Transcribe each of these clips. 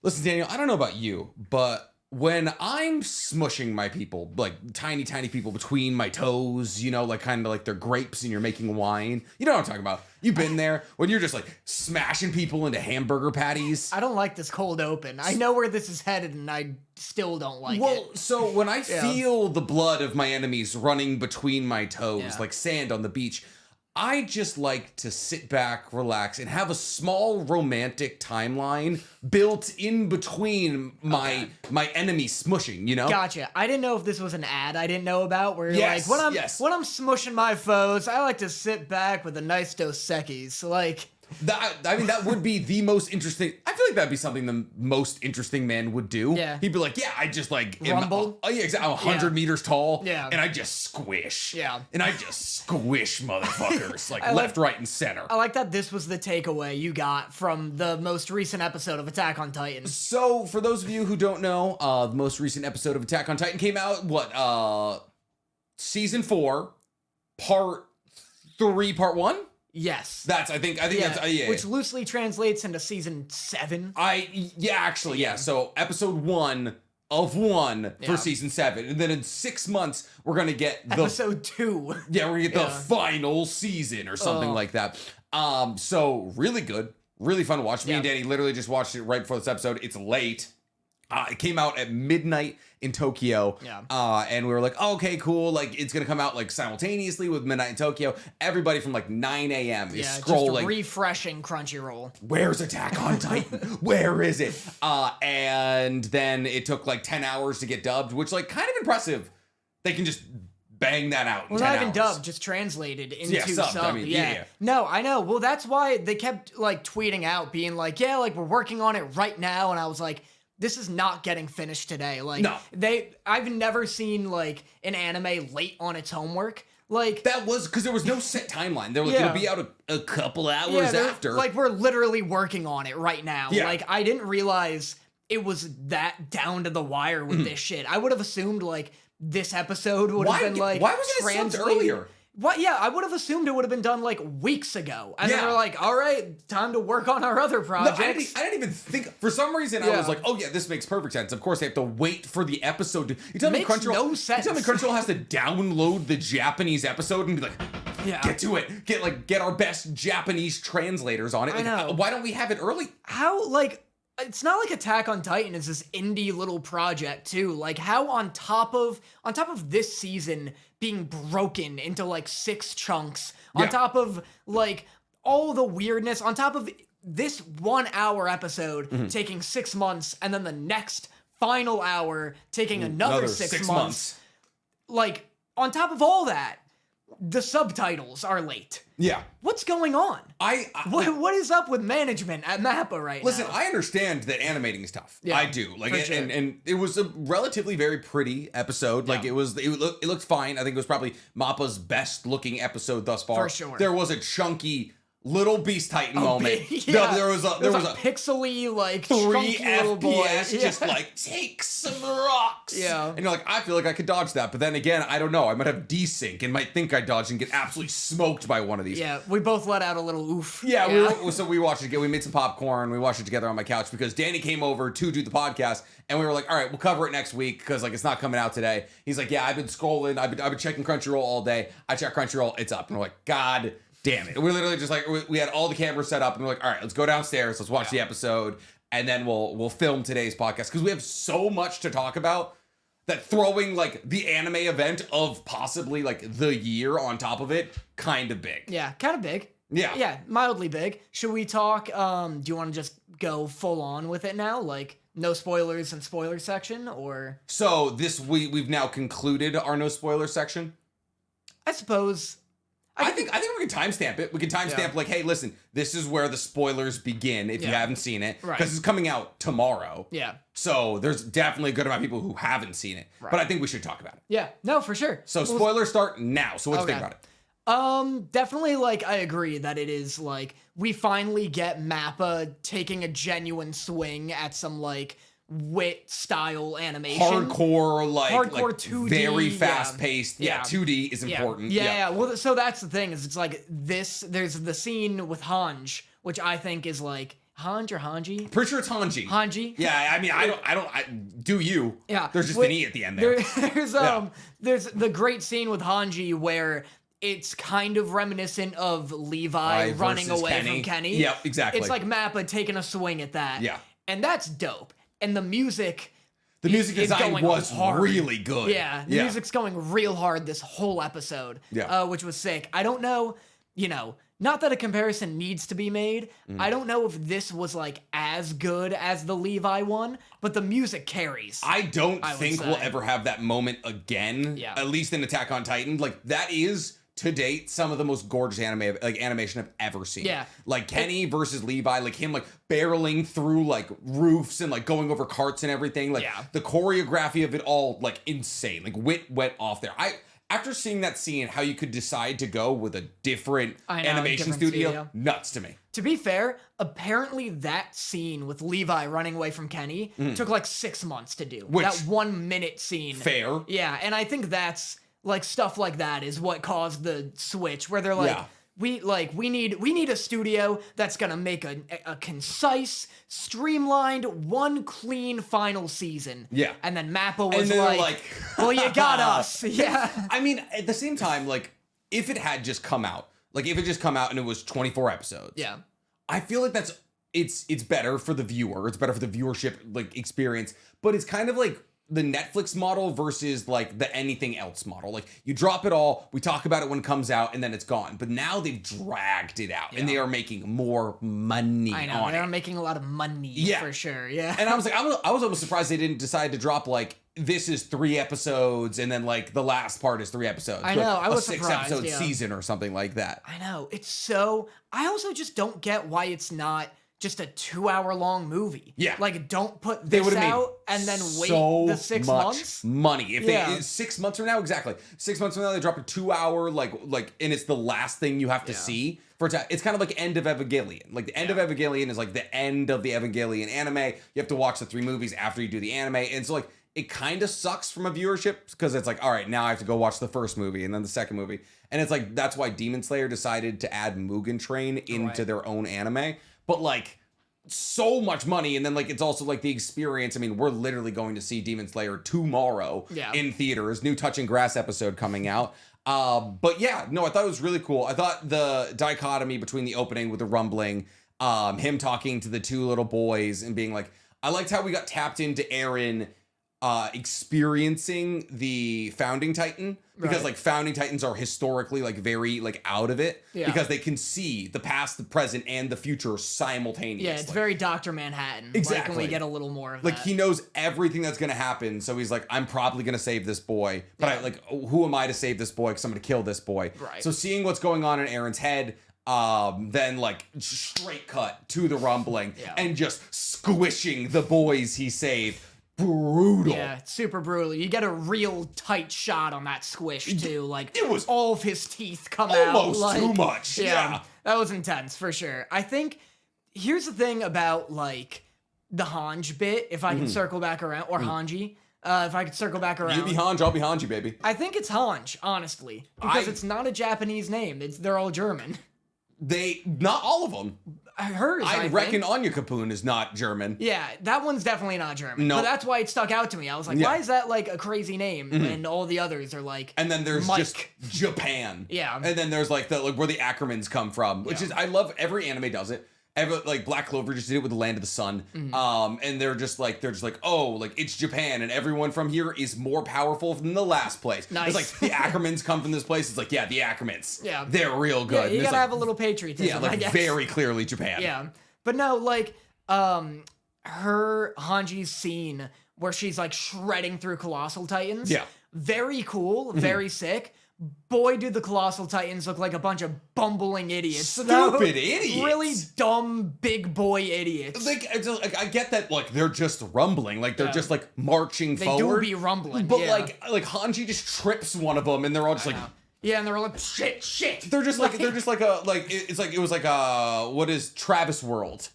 Listen, Daniel, I don't know about you, but when I'm smushing my people, like tiny, tiny people between my toes, you know, like kind of like they're grapes and you're making wine. You know what I'm talking about. You've been there when you're just like smashing people into hamburger patties. I don't like this cold open. I know where this is headed and I still don't like it. Well, so when I feel the blood of my enemies running between my toes, like sand on the beach, I just like to sit back, relax, and have a small romantic timeline built in between my enemy smushing, you know? Gotcha. I didn't know if this was an ad I didn't know about where you're like, when I'm smushing my foes, I like to sit back with a nice Dos Equis. Like... that would be the most interesting. I feel like that'd be something the most interesting man would do. Yeah. He'd be like, I just like rumble. I'm 100 meters tall. Yeah. And I just squish. Yeah. And I just squish motherfuckers like left, right, and center. I like that this was the takeaway you got from the most recent episode of Attack on Titan. So for those of you who don't know, the most recent episode of Attack on Titan came out, season 4, part 3, part 1? Yes. I think that's which loosely translates into season 7. So episode 1 of 1 for season 7, and then in 6 months we're gonna get episode 2. Yeah, we're gonna get the final season or something like that. So really good, really fun to watch. Me and Danny literally just watched it right before this episode. It's late. It came out at midnight in Tokyo. And we were like, okay, cool. Like, it's going to come out like simultaneously with midnight in Tokyo. Everybody from like 9 a.m. is scrolling. Just refreshing Crunchyroll. Where's Attack on Titan? Where is it? And then it took like 10 hours to get dubbed, which like kind of impressive. They can just bang that out in 10 not hours. Even dubbed, just translated into sub. I mean, yeah. No, I know. Well, that's why they kept like tweeting out being like, yeah, like we're working on it right now. And I was like, this is not getting finished today. Like, I've never seen like an anime late on its homework. Like that was because there was no set timeline. They were like, it'll be out a couple hours after. Like we're literally working on it right now. Yeah. Like I didn't realize it was that down to the wire with this shit. I would have assumed like this episode would have been like why wasn't it subbed earlier? What? Yeah, I would have assumed it would have been done like weeks ago. And then we're like, all right, time to work on our other projects. No, I didn't even think. For some reason, I was like, oh yeah, this makes perfect sense. Of course, they have to wait for the episode. You tell me Crunchyroll? No sense. You tell me Crunchyroll has to download the Japanese episode and be like, get to it. Get our best Japanese translators on it. Like, I know. Why don't we have it early? How like? It's not like Attack on Titan is this indie little project too. Like how on top of this season being broken into like 6 chunks, on top of like all the weirdness, on top of this 1 hour episode taking 6 months, and then the next final hour taking another 6 months. Like on top of all that, the subtitles are late. Yeah. What's going on? What is up with management at Mappa right now? Listen, now? I understand that animating is tough. Yeah, I do. Like, and it was a relatively very pretty episode. Like, it looked fine. I think it was probably Mappa's best looking episode thus far. For sure. There was a chunky little Beast Titan moment. There was a pixely like 3 little FPS boy. just like take some rocks. Yeah. And you're like, I feel like I could dodge that, but then again, I don't know. I might have desync and might think I dodged and get absolutely smoked by one of these. Yeah, we both let out a little oof. Yeah. So we watched it again. We made some popcorn. We watched it together on my couch because Danny came over to do the podcast, and we were like, all right, we'll cover it next week because like it's not coming out today. He's like, yeah, I've been scrolling. I've been checking Crunchyroll all day. I check Crunchyroll, it's up, and we're like, God damn it. We literally just like, we had all the cameras set up and we're like, all right, let's go downstairs. Let's watch the episode. And then we'll film today's podcast because we have so much to talk about that throwing like the anime event of possibly like the year on top of it, kind of big. Yeah, kind of big. Yeah. Yeah, mildly big. Should we talk, do you want to just go full on with it now? Like no spoilers and spoiler section or? So we've now concluded our no spoiler section. I suppose. I think we can timestamp it. We can timestamp like, hey, listen, this is where the spoilers begin if you haven't seen it. Because it's coming out tomorrow. Yeah. So there's definitely a good amount of people who haven't seen it. Right. But I think we should talk about it. Yeah. No, for sure. So spoilers start now. So what do you think about it? Definitely like I agree that it is like we finally get Mappa taking a genuine swing at some like wit style animation. Hardcore 2D. Very fast paced. Yeah, 2D is important. Yeah. Well, so that's the thing is it's like this, there's the scene with Hanj, which I think is like, Hanj or Hanji? Pretty sure it's Hanji. Hanji. Yeah, I mean, I do you. Yeah. There's just an E at the end there. There's the great scene with Hanji where it's kind of reminiscent of Levi running away from Kenny. Yep, exactly. It's like Mappa taking a swing at that. Yeah. And that's dope. And the music... The music design was hard. really good. Yeah, the music's going real hard this whole episode, which was sick. I don't know, not that a comparison needs to be made. I don't know if this was like as good as the Levi one, but the music carries. I don't think we'll ever have that moment again, at least in Attack on Titan. Like, that is... to date, some of the most gorgeous animation I've ever seen. Yeah. Like Kenny versus Levi, like him like barreling through like roofs and like going over carts and everything. Like the choreography of it all, like insane. Like Wit went off there. After seeing that scene, how you could decide to go with a different animation studio, nuts to me. To be fair, apparently that scene with Levi running away from Kenny took like 6 months to do. That 1 minute scene. Fair. Yeah, and I think that's like stuff like that is what caused the switch where they're like, we need a studio that's gonna make a concise, streamlined, one clean final season. Yeah. And then Mappa was like, well, you got us. Yeah. I mean, at the same time, like, if it had just come out, and it was 24 episodes. Yeah. I feel like it's better for the viewer. It's better for the viewership like experience, but it's kind of like the Netflix model versus like the anything else model. Like, you drop it all, we talk about it when it comes out, and then it's gone. But now they've dragged it out, and they are making more money. I know, they're making a lot of money for sure. Yeah. And I was like, I was almost surprised they didn't decide to drop like, this is 3 episodes, and then like the last part is 3 episodes. I know, I was a 6 surprised, episode season or something like that. I know, it's so. I also just don't get why it's not just a 2-hour-long movie. Yeah. Like, don't put this out and then wait the 6 months. Money. If they 6 months from now, exactly. 6 months from now, they drop a 2-hour, like, and it's the last thing you have to see. It's kind of like End of Evangelion. Like, the End of Evangelion is like the end of the Evangelion anime. You have to watch the 3 movies after you do the anime. And so, like, it kind of sucks from a viewership because it's like, all right, now I have to go watch the first movie and then the second movie. And it's like, that's why Demon Slayer decided to add Mugen Train into their own anime. But like, so much money, and then like it's also like the experience. I mean, we're literally going to see Demon Slayer tomorrow in theaters. New Touching Grass episode coming out. But yeah, no, I thought it was really cool. I thought the dichotomy between the opening with the rumbling, him talking to the 2 little boys and being like, I liked how we got tapped into Eren experiencing the Founding Titan, because like Founding Titans are historically like very like out of it because they can see the past, the present, and the future simultaneously. Yeah, it's very Dr. Manhattan. Exactly. Like, and we get a little more of like that. He knows everything that's gonna happen, so he's like, I'm probably gonna save this boy, but who am I to save this boy? Because I'm gonna kill this boy. Right. So seeing what's going on in Eren's head, then like straight cut to the rumbling and just squishing the boys he saved. Brutal. Yeah, it's super brutal. You get a real tight shot on that squish too. Like, it was all of his teeth come out. Almost too much. Yeah, that was intense for sure. I think here's the thing about like the Hanj bit. If I can circle back around, or Hanji. If I could circle back around. You be Hanj, I'll be Hanji, baby. I think it's Hanj, honestly, because it's not a Japanese name. They're all German. Not all of them. I reckon Anya Kapun is not German. Yeah, that one's definitely not German. No. But that's why it stuck out to me. I was like, why is that like a crazy name? And all the others are like, and then there's Mike. just Japan. Yeah. And then there's like where the Ackermans come from, which is, I love, every anime does it. Like Black Clover just did it with the Land of the Sun. And they're just like, oh, like it's Japan, and everyone from here is more powerful than the last place. Nice. It's like the Ackermans come from this place. It's like, yeah, the Ackermans. Yeah. They're real good. Yeah, you gotta have a little patriotism. Yeah, like very clearly Japan. Yeah. But no, like, her Hanji's scene where she's like shredding through Colossal Titans. Yeah. Very cool, very sick. Boy, do the Colossal Titans look like a bunch of bumbling idiots. Stupid idiots. Really dumb big boy idiots. Like, I get that, like, they're just rumbling. Like, they're just, like, marching forward. They do be rumbling, But, like Hanji just trips one of them, and they're all just like... Yeah, and they're all like, shit. They're just like, it was like, what is Travis World?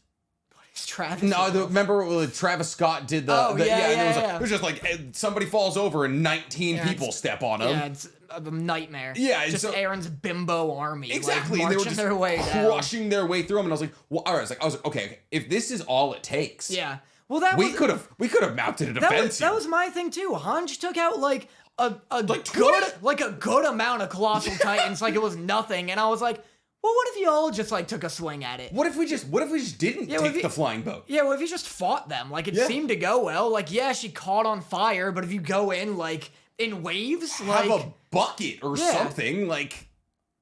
Travis. No, remember when Travis Scott did the... Oh, yeah, it was just like somebody falls over and 19 people step on him. Yeah, it's a nightmare. Yeah, just Aaron's bimbo army. Exactly. Like, They were marching just their way crushing their way through him, and I was like, well, all right. I was like, okay, if this is all it takes, Yeah. Well, we could have mounted a defense. That was my thing too. Hanj took out like a good amount of colossal titans, like it was nothing, and I was like, well, what if you all just like took a swing at it? What if we just didn't take the flying boat? Yeah, well, if you just fought them, like it seemed to go well. Like, yeah, she caught on fire, but if you go in like in waves, have like a bucket or something, like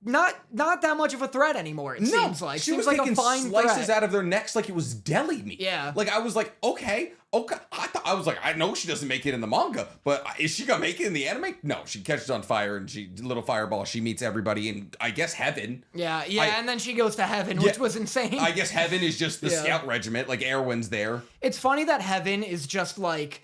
not that much of a threat anymore. It seems like she was like taking a fine slices threat. out of their necks like it was deli meat. Yeah, like I was like, okay. I was like, I know she doesn't make it in the manga, but is she gonna make it in the anime? No, she catches on fire and little fireball. She meets everybody in, I guess, heaven. Yeah, and then she goes to heaven, which was insane. I guess heaven is just the scout regiment, like Erwin's there. It's funny that heaven is just like,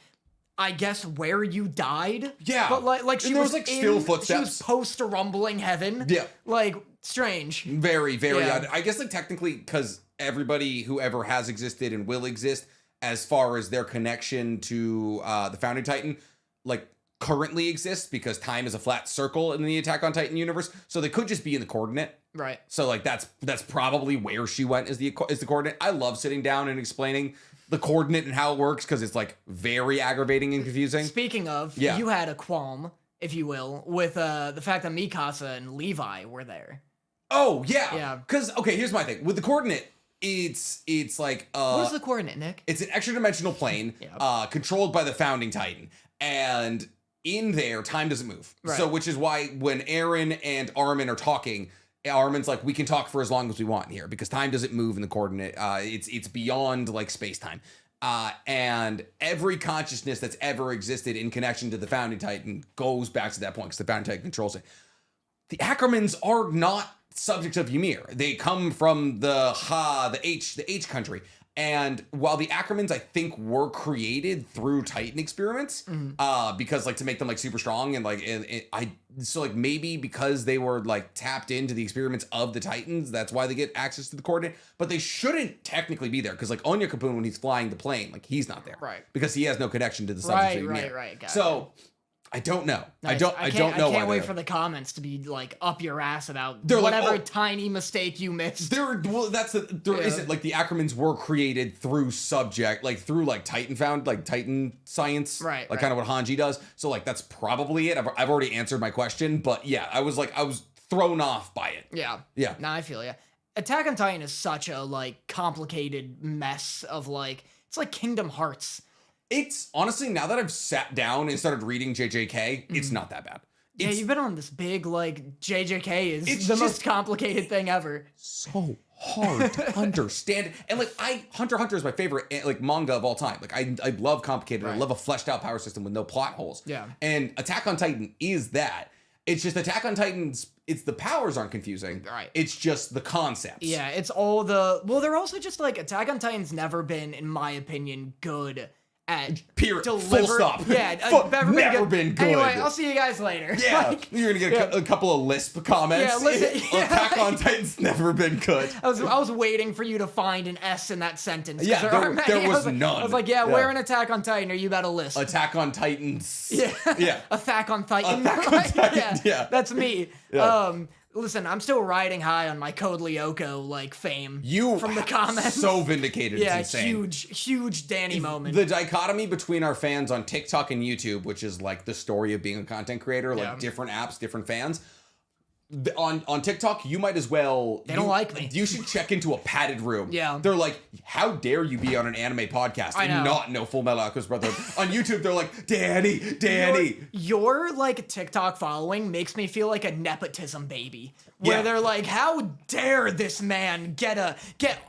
I guess, where you died. Yeah, but like she was like still footsteps. She was post rumbling heaven. Yeah, like strange. Very odd. I guess like technically because everybody who ever has existed and will exist, as far as their connection to the Founding Titan, like currently exists because time is a flat circle in the Attack on Titan universe. So they could just be in the coordinate. Right. So like that's probably where she went is the coordinate. I love sitting down and explaining the coordinate and how it works because it's like very aggravating and confusing. Speaking of, you had a qualm, if you will, with the fact that Mikasa and Levi were there. Oh yeah. Yeah. Because okay, here's my thing with the coordinate. It's like what is the coordinate, Nick? It's an extra dimensional plane controlled by the Founding Titan, and in there time doesn't move. Right. So which is why when Aaron and Armin are talking, Armin's like, we can talk for as long as we want here because time doesn't move in the coordinate. It's beyond like space time. And every consciousness that's ever existed in connection to the Founding Titan goes back to that point because the Founding Titan controls it. The Ackermans are not subjects of Ymir. They come from the H country. And while the Ackermans, I think, were created through Titan experiments, because like to make them like super strong and like, so like maybe because they were like tapped into the experiments of the Titans, that's why they get access to the coordinate. But they shouldn't technically be there because like Onya Kapun, when he's flying the plane, like he's not there, right? Because he has no connection to the subjects of Ymir. Right. Gotcha. So I don't know. Nice. I don't know. I can't wait for the comments to be like up your ass about whatever tiny mistake you missed. Isn't like the Ackermans were created through through Titan science, right? Like kind of what Hanji does. So like that's probably it. I've already answered my question, but yeah, I was thrown off by it. Yeah. Nah, I feel ya. Attack on Titan is such a like complicated mess of like it's like Kingdom Hearts. It's honestly, now that I've sat down and started reading JJK, it's not that bad. Yeah, you've been on this big, like, JJK is the most complicated thing ever. So hard to understand. And like Hunter x Hunter is my favorite like manga of all time. Like I love complicated. Right. I love a fleshed out power system with no plot holes. Yeah. And Attack on Titan is that. It's just Attack on Titan's, it's the powers aren't confusing. Right. It's just the concepts. Yeah, it's all they're also just like, Attack on Titan's never been, in my opinion, good at full stop. Yeah, never been good. Anyway, I'll see you guys later. Yeah, you're gonna get a couple of Lisp comments. Attack on Titan's never been good. I was waiting for you to find an S in that sentence. Yeah, there was none. I was like, where in Attack on Titan are you about a Lisp? Attack on Titans. Yeah. Attack on Titan. Attack on Titan. Yeah, that's me. Yeah. Listen, I'm still riding high on my Code Lyoko like fame from the comments. So vindicated. Yeah, it's insane. huge Danny moment. The dichotomy between our fans on TikTok and YouTube, which is like the story of being a content creator, like different apps, different fans. On TikTok, you might as well. They don't like me. You should check into a padded room. Yeah. They're like, how dare you be on an anime podcast and not know Full Metal Alchemist Brotherhood? On YouTube, they're like, Danny. Your like TikTok following makes me feel like a nepotism baby. Where they're like, how dare this man get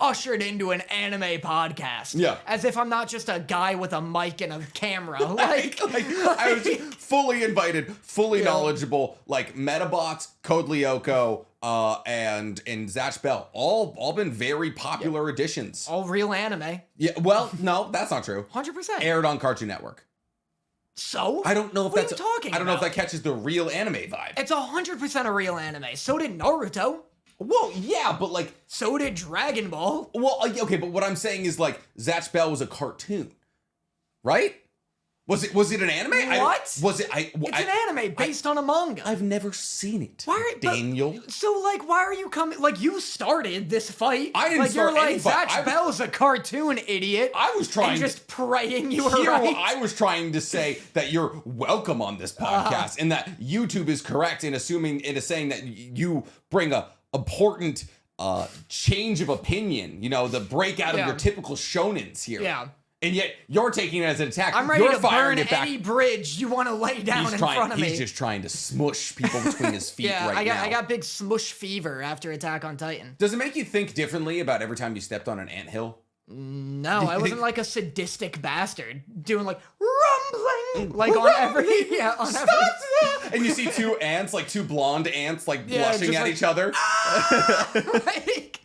ushered into an anime podcast? Yeah. As if I'm not just a guy with a mic and a camera. I was fully invited, fully knowledgeable, like Metabots, Code Lyoko, and Zatch Bell, all been very popular additions. All real anime. Yeah, well, no, that's not true. 100%. Aired on Cartoon Network. So? I don't know if what are you talking I don't know if about? that catches the real anime vibe. It's 100% a real anime. So did Naruto. Well, yeah, but like, So did Dragon Ball. well, okay, but what I'm saying is like, Zatch Bell was a cartoon, right? Was it an anime? What? Was it? It's an anime based on a manga. I've never seen it. Why, Daniel? So, like, why are you coming? Like, you started this fight. I didn't like, start you're any like, fight. Zatch Bell's a cartoon, idiot. I was trying and just praying you were Here, right. I was trying to say that you're welcome on this podcast, and that YouTube is correct in saying that you bring a important change of opinion. You know, the breakout of your typical shonens here. Yeah. And yet you're taking it as an attack. I'm ready you're to firing burn it back. any bridge you want to lay down in front of me. He's just trying to smush people between his feet now. now. I got big smush fever after Attack on Titan. Does it make you think differently about every time you stepped on an anthill? No, I wasn't like a sadistic bastard doing like rumbling like on every And you see two ants, like two blonde ants, like Yeah, blushing just at like, each other. like,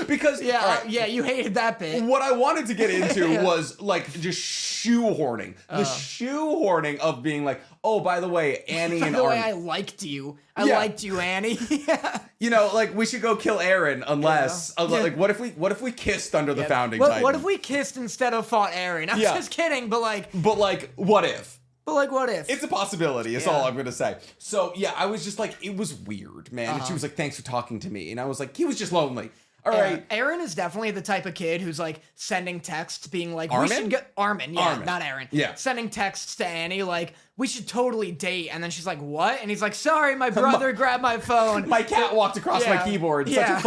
Because yeah, you hated that bit. what I wanted to get into Yeah. was like just shoehorning. The shoehorning of being like, oh, by the way, Annie By and the way, Armin. I liked you. I Yeah. liked you, Annie. Yeah. You know, like we should go kill Aaron unless Yeah. like what if we kissed under the founding What Titan? if we kissed instead of fought Aaron? I'm Yeah. just kidding, but like, what if? what if? It's a possibility. It's Yeah. all I'm gonna say. So yeah, I was just like, it was weird, man. And she was like, "Thanks for talking to me," and I was like, he was just lonely. All right. Aaron is definitely the type of kid who's like sending texts being like, Armin? we should get Armin, yeah, Armin. not Aaron. Yeah. Sending texts to Annie like, we should totally date. And then she's like, what? And he's like, sorry, my brother grabbed my phone. My cat walked across my Yeah. keyboard. Yeah.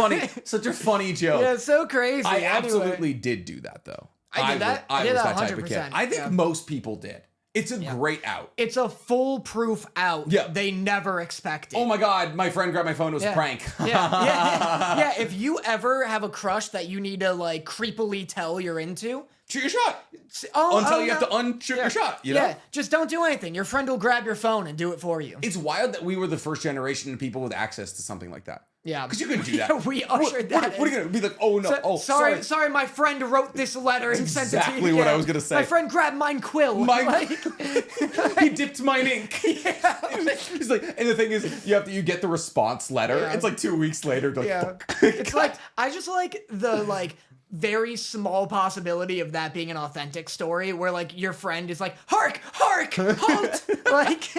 Such a funny joke. Yeah, so crazy. I Anyway. absolutely did do that though. I did that. I I did was that that type of kid. 100%, I think yeah. most people did. It's a great out. It's a foolproof out. Yeah. They never expected. Oh my god, my friend grabbed my phone. It was a prank. Yeah. If you ever have a crush that you need to like creepily tell you're into, Shoot your shot. until You have to unshoot your shot. You know? Yeah, just don't do anything. Your friend will grab your phone and do it for you. It's wild that we were the first generation of people with access to something like that. Yeah. Because you couldn't do that. We ushered that What are you gonna be like? Oh no! Sorry, my friend wrote this letter and sent it to you. exactly what I was gonna say. My friend grabbed mine quill. He dipped mine ink. He's like, and the thing is, you get the response letter. Yeah. It's like 2 weeks later. Like, Yeah. It's like I just like the like very small possibility of that being an authentic story where like your friend is like, hark, halt, like,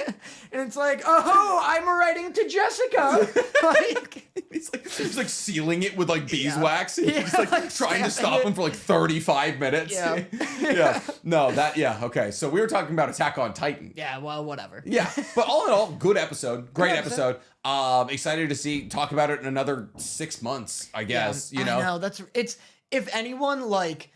and it's like, oh, I'm writing to Jessica, like, he's like sealing it with like beeswax. Yeah. He's like trying to stamping stop it. him for like 35 minutes. Yeah. Yeah. No, okay. So we were talking about Attack on Titan. yeah, well, whatever. Yeah, but all in all, good episode, great Good episode. Excited to talk about it in another 6 months, I guess. Yeah, You know, I know it's if anyone like.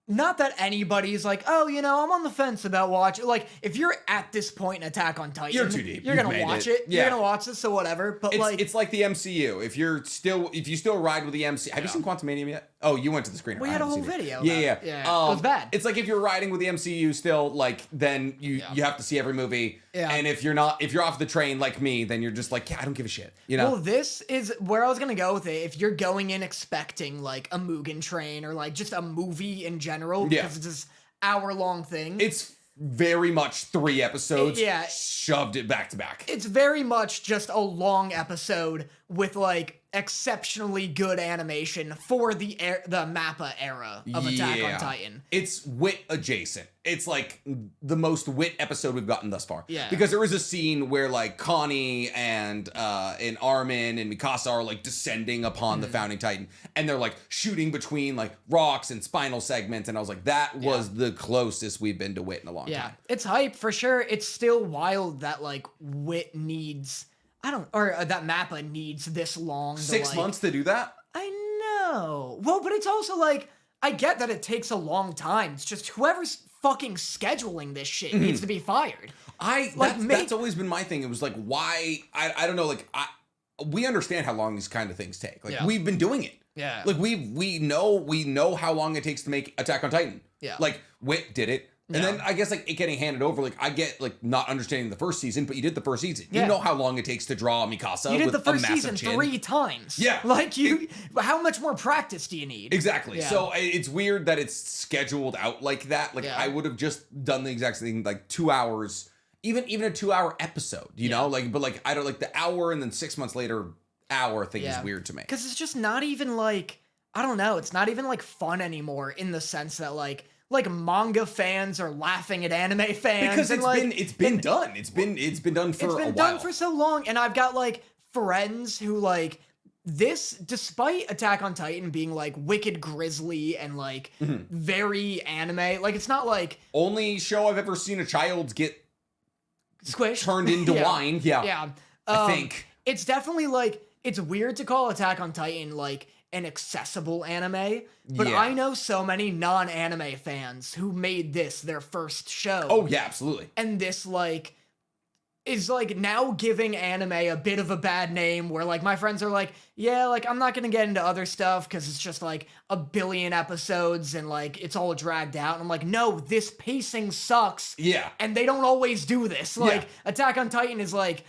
Not that anybody's like, oh, you know, I'm on the fence about watching. Like, if you're at this point in Attack on Titan, You're too deep. You're You've gonna made watch it. it. Yeah. You're gonna watch it, so whatever. But it's like the MCU. If you still ride with the MCU, have you seen Quantumania yet? Oh, you went to the screener. We I had a haven't whole seen it. video. Yeah, about yeah. it. Yeah, it was bad. It's like if you're riding with the MCU still, like then you have to see every movie. Yeah. And if you're off the train like me, then you're just like, yeah, I don't give a shit. You know. Well, this is where I was gonna go with it. If you're going in expecting like a Mugen Train or like just a movie in general, because it's this hour-long thing. It's very much 3 episodes. Yeah. Shoved it back to back. It's very much just a long episode with like exceptionally good animation for the Mappa era of Attack on Titan. It's wit adjacent. It's like the most wit episode we've gotten thus far. Yeah. Because there is a scene where like Connie and Armin and Mikasa are like descending upon the founding Titan, and they're like shooting between like rocks and spinal segments, and I was like, that was the closest we've been to wit in a long time. It's hype for sure. It's still wild that like wit needs that Mappa needs this long. 6 months to do that? I know. Well, but it's also like, I get that it takes a long time. It's just whoever's fucking scheduling this shit needs to be fired. That's always been my thing. It was like, why? I don't know. Like, we understand how long these kind of things take. Like, we've been doing it. Yeah. Like, we know how long it takes to make Attack on Titan. Yeah. Like, Wit did it. And then I guess like it getting handed over, like I get like not understanding the first season, but you did the first season. Yeah. You know how long it takes to draw Mikasa. You did with the first a massive season chin. 3 times. Yeah. Like how much more practice do you need? Exactly. Yeah. So it's weird that it's scheduled out like that. Like I would have just done the exact same thing, like 2 hours, even a 2 hour episode, you know, like, but like, I don't like the hour and then 6 months later, hour thing is weird to me. Because it's just not even like, I don't know, it's not even like fun anymore in the sense that like manga fans are laughing at anime fans. Because and it's been done. It's been done for a while. It's been done for so long, and I've got like friends who like this, despite Attack on Titan being like wicked grisly and like very anime, like it's not like only show I've ever seen a child get squished, turned into wine. Yeah. I think it's definitely like, it's weird to call Attack on Titan like an accessible anime, but I know so many non-anime fans who made this their first show. Oh yeah, absolutely. And this like is like now giving anime a bit of a bad name, where like my friends are like, yeah, like I'm not gonna get into other stuff because it's just like a billion episodes and like it's all dragged out. And I'm like, no, this pacing sucks. Yeah. And they don't always do this. Like Attack on Titan is like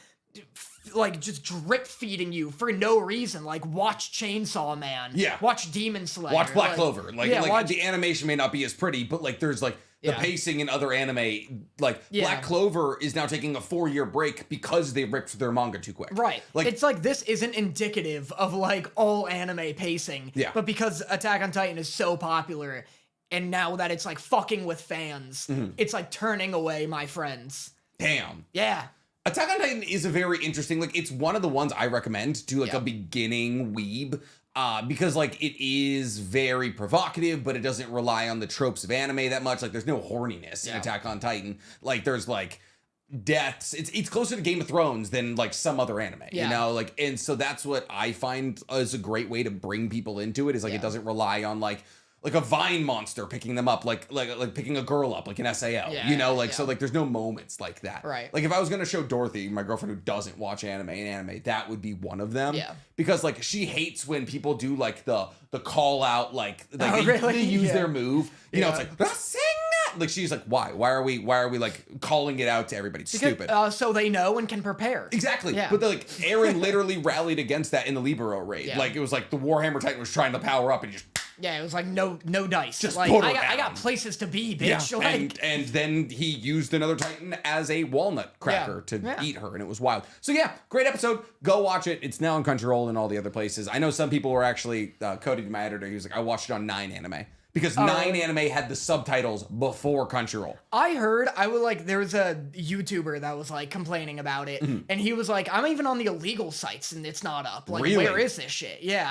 just drip feeding you for no reason. Like watch Chainsaw Man. Yeah. Watch Demon Slayer. Watch Black Clover. watch, the animation may not be as pretty, but like there's like the pacing in other anime. Like Black Clover is now taking a 4-year break because they ripped their manga too quick. Right. Like it's like this isn't indicative of like all anime pacing. Yeah. But because Attack on Titan is so popular, and now that it's like fucking with fans, it's like turning away my friends. Damn. Yeah. Attack on Titan is a very interesting, like, it's one of the ones I recommend to, like, a beginning weeb, because, like, it is very provocative, but it doesn't rely on the tropes of anime that much. Like, there's no horniness in Attack on Titan. Like, there's, like, deaths. It's closer to Game of Thrones than, like, some other anime, you know? Like, and so that's what I find is a great way to bring people into it, is, like, it doesn't rely on, like a vine monster picking them up, like picking a girl up, like an SAO, you know, like, so like there's no moments like that. Right. Like if I was going to show Dorothy, my girlfriend who doesn't watch anime, that would be one of them. Yeah. Because like she hates when people do like the call out, like really? they use their move, you know, it's like, sing that. Like she's like, why are we like calling it out to everybody? It's stupid. So they know and can prepare. Exactly. Yeah. But like Aaron literally rallied against that in the Libero raid. Yeah. Like it was like the Warhammer Titan was trying to power up and he just Yeah, it was like no dice. Just like put her I got down. places to be, bitch. Yeah, Like, and then he used another Titan as a walnut cracker to eat her, and it was wild. So yeah, great episode. Go watch it. It's now on Crunchyroll and all the other places. I know some people were actually, Cody, my editor, he was like, I watched it on 9 Anime. Because 9 Anime had the subtitles before Crunchyroll. I heard, there was a YouTuber that was like complaining about it, and he was like, I'm even on the illegal sites and it's not up. Like, Really? where is this shit? Yeah,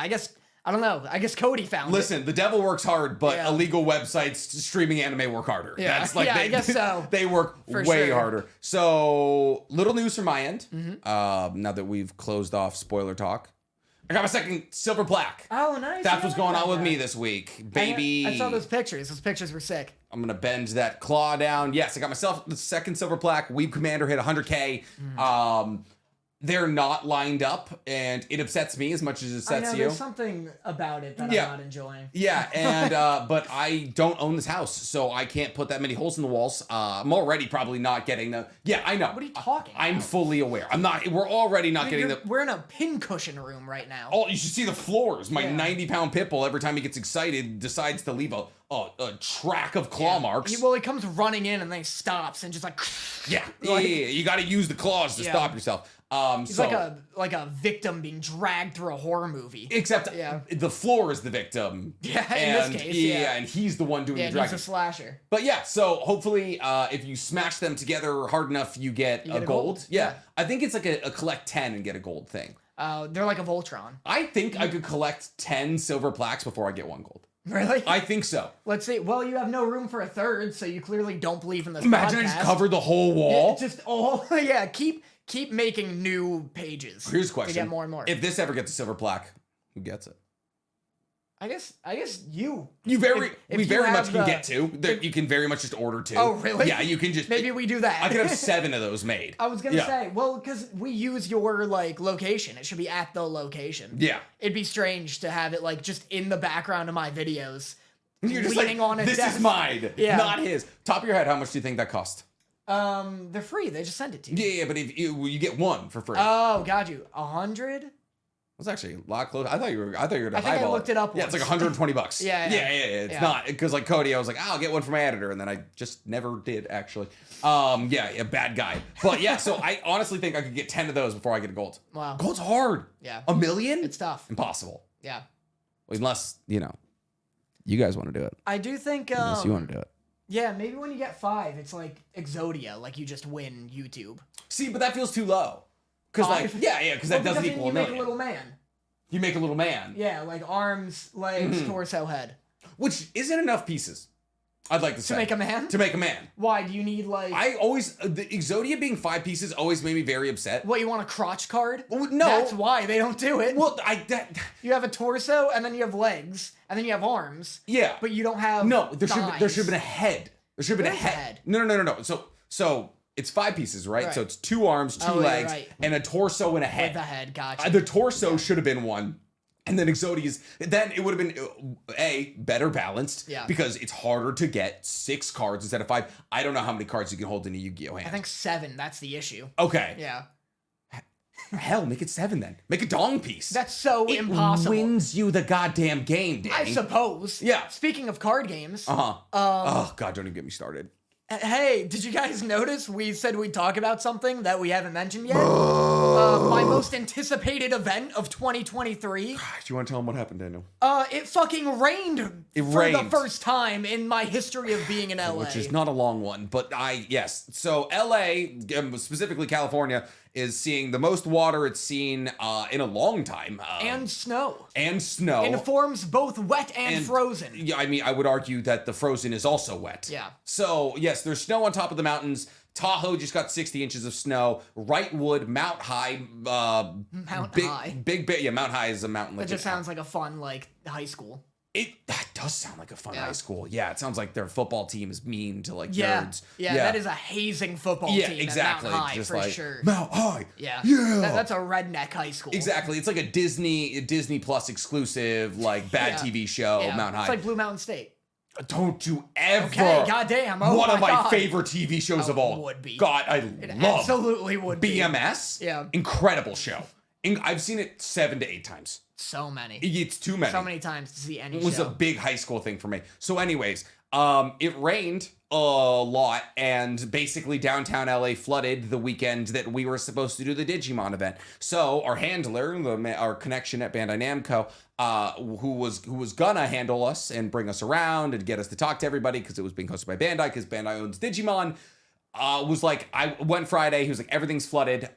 I don't know. I guess Cody found it. Listen, the devil works hard, but illegal websites streaming anime work harder. Yeah. That's like I guess so. They work For way sure. harder. So, little news from my end. Now that we've closed off spoiler talk, I got my second silver plaque. Oh, nice. That's what's going on with me this week, baby. I saw those pictures. Those pictures were sick. I'm gonna bend that claw down. Yes, I got myself the second silver plaque. Weeb Commander hit 100K. They're not lined up, and it upsets me as much as it upsets you. There's something about it that I'm not enjoying. Yeah, and but I don't own this house, so I can't put that many holes in the walls. I'm already probably not getting the. Yeah, I know. What are you talking I'm about? fully aware. I'm not. We're already not getting the. We're in a pincushion room right now. Oh, you should see the floors. My 90-pound pit bull, every time he gets excited, decides to leave a track of claw marks. He comes running in and then he stops and just like. Yeah, like, yeah. You got to use the claws to stop yourself. He's like a victim being dragged through a horror movie. Except the floor is the victim. Yeah, and, in this case, and he's the one doing the he's dragging. a slasher. But yeah, so hopefully if you smash them together hard enough, you get a gold. Yeah. I think it's like a collect 10 and get a gold thing. They're like a Voltron. I think I could collect 10 silver plaques before I get 1 gold. Really? I think so. Let's see. Well, you have no room for a third, so you clearly don't believe in this Imagine podcast. I just covered the whole wall. Keep making new pages. Here's a question. To get more and more. If this ever gets a silver plaque, who gets it? I guess you. We very much can get 2. You can very much just order 2. Oh, really? Yeah, you can just. Maybe we do that. I could have 7 of those made. I was gonna say, well, because we use your like location. It should be at the location. Yeah. It'd be strange to have it like just in the background of my videos. You're just leaning like, on a this desk. is mine, not his. Top of your head, how much do you think that cost? They're free. They just send it to you. Yeah, but if you get 1 for free. Oh, got you. 100? was actually a lot closer. I thought you were gonna I think highball I looked it up Yeah, it's like once. $120. Yeah. It's not because like Cody, I was like, I'll get one for my editor, and then I just never did actually. A bad guy. But yeah, so I honestly think I could get 10 of those before I get a gold. Wow. Gold's hard. Yeah. $1 million? It's tough. Impossible. Yeah. Unless you guys want to do it. I do think. Unless you want to do it. Yeah, maybe when you get 5, it's like Exodia, like you just win YouTube. See, but that feels too low. Because because that doesn't equal $1 million. You make a little man. You make a little man. Yeah, like arms, legs, torso, head. Which isn't enough pieces. I'd like to say. To make a man? To make a man. Why? Do you need like... I always... The Exodia being 5 pieces always made me very upset. What, you want a crotch card? Well, no. That's why they don't do it. Well, You have a torso, and then you have legs, and then you have arms. Yeah. But you don't have there should have been a head. There should have been a head. No. So it's 5 pieces, right? So it's 2 arms, 2 legs, and a torso and a head. With a head, gotcha. The torso should have been 1. And then Exodia's, then it would have been, better balanced. Yeah. Because it's harder to get 6 cards instead of 5. I don't know how many cards you can hold in a Yu-Gi-Oh! Hand. I think 7, that's the issue. Okay. Yeah. Hell, make it 7 then. Make a dong piece. That's so impossible. It wins you the goddamn game, Danny. I suppose. Yeah. Speaking of card games. Oh, God, don't even get me started. Hey, did you guys notice we said we'd talk about something that we haven't mentioned yet? My most anticipated event of 2023. Do you want to tell them what happened, Daniel? It fucking rained for the first time in my history of being in LA. Which is not a long one, but yes. So LA, specifically California, is seeing the most water it's seen in a long time. And snow. In forms both wet and frozen. Yeah, I mean, I would argue that the frozen is also wet. Yeah. So, yes, there's snow on top of the mountains. Tahoe just got 60 inches of snow. Wrightwood, Mount High. Mount High. Mount High is a mountain. That just sounds like a fun, high school. That does sound like a fun high school. Yeah, it sounds like their football team is mean to nerds. Yeah, that is a hazing football team. Exactly. At Mount High, just for sure. Mount High. Yeah. Yeah. That's a redneck high school. Exactly. It's like a Disney Plus exclusive, bad TV show, Mount High. It's like Blue Mountain State. Don't you ever. Okay, goddamn. Oh one my of my God. favorite TV shows of all. Would be. God, I It love absolutely would be. BMS. Yeah. Incredible show. I've seen it 7 to 8 times. So many. It's too many. So many times to see any show. It was a big high school thing for me. So anyways, it rained a lot, and basically downtown LA flooded the weekend that we were supposed to do the Digimon event. So our handler, our connection at Bandai Namco, who was gonna handle us and bring us around and get us to talk to everybody because it was being hosted by Bandai because Bandai owns Digimon, was like, I went Friday, he was like, everything's flooded,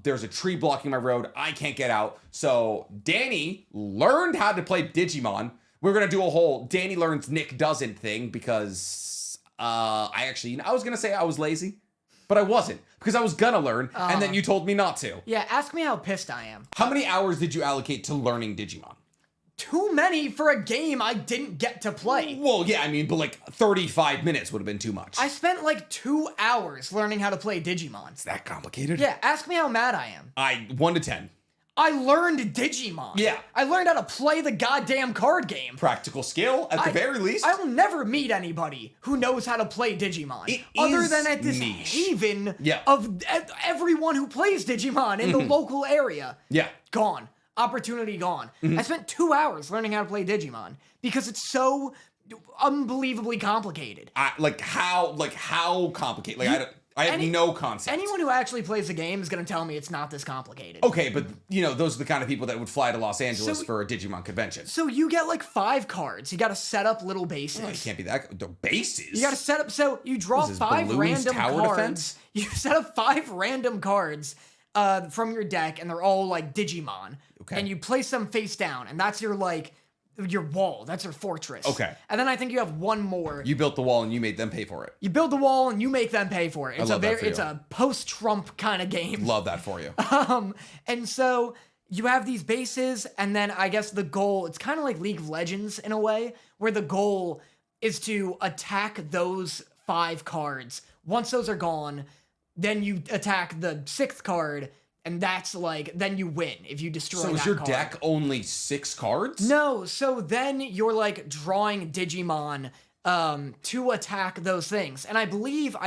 there's a tree blocking my road, I can't get out. So Danny learned how to play Digimon. We're gonna do a whole Danny learns Nick doesn't thing because I was gonna say I was lazy, but I wasn't because I was gonna learn, and then you told me not to. Yeah, ask me how pissed I am. How many hours did you allocate to learning Digimon? Too many for a game I didn't get to play. Well, yeah, I mean, but like 35 minutes would have been too much. I spent like 2 hours learning how to play Digimon. It's that complicated? Yeah, ask me how mad I am. 1 to 10. I learned Digimon. Yeah. I learned how to play the goddamn card game. Practical skill, at the very least. I will never meet anybody who knows how to play Digimon. It other is than at this niche. haven of everyone who plays Digimon in the local area. Yeah. Gone. Opportunity gone. I spent 2 hours learning how to play Digimon because it's so unbelievably complicated. How complicated? Like, I have no concept. Anyone who actually plays the game is going to tell me it's not this complicated. Okay, but, those are the kind of people that would fly to Los Angeles for a Digimon convention. So you get like 5 cards. You got to set up little bases. Well, it can't be that. The bases? You got to set up, so you draw 5 random cards. Defense? You set up 5 random cards from your deck, and they're all like Digimon. Okay. And you place them face down, and that's your wall. That's your fortress. Okay. And then I think you have one more. You built the wall and you made them pay for it. You build the wall and you make them pay for it. It's you. a post-Trump kind of game. Love that for you. And so you have these bases, and then I guess the goal, it's kind of like League of Legends in a way, where the goal is to attack those 5 cards. Once those are gone, then you attack the 6th card, and that's then you win if you destroy that card. So is your deck only 6 cards? No, so then you're drawing Digimon to attack those things. And I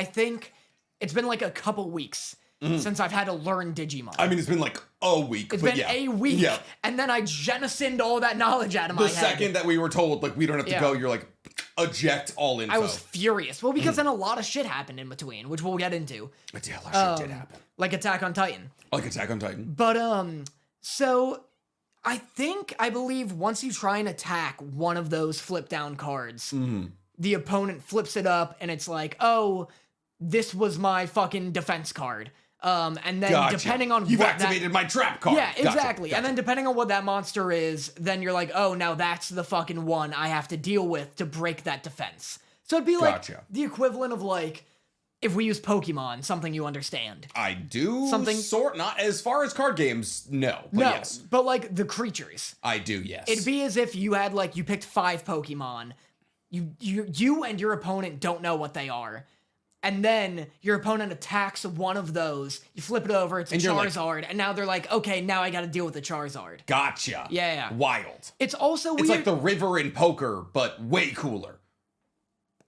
think it's been a couple weeks since I've had to learn Digimon. I mean, it's been like a week. It's been a week, and then I jettisoned all that knowledge out of my head. The second that we were told, like, we don't have to go, you're like, eject all info. I was furious. Well, because then a lot of shit happened in between, which we'll get into. Yeah, a lot of shit did happen. Like Attack on Titan. But, so I believe once you try and attack one of those flip down cards, the opponent flips it up and it's like, oh, this was my fucking defense card. And then depending on You've activated my trap card. Yeah, exactly. And then depending on what that monster is, then you're like, oh, now that's the fucking one I have to deal with to break that defense. So it'd be like the equivalent of like, if we use Pokemon, something you understand. I do. Something not as far as card games, no. But yes. But like the creatures. I do, yes. It'd be as if you had like, you picked 5 Pokemon. You and your opponent don't know what they are. And then your opponent attacks one of those. You flip it over, it's a Charizard, and now they're like, okay, now I gotta deal with the Charizard. Gotcha. Yeah. Wild. It's also weird. It's like the river in poker, but way cooler.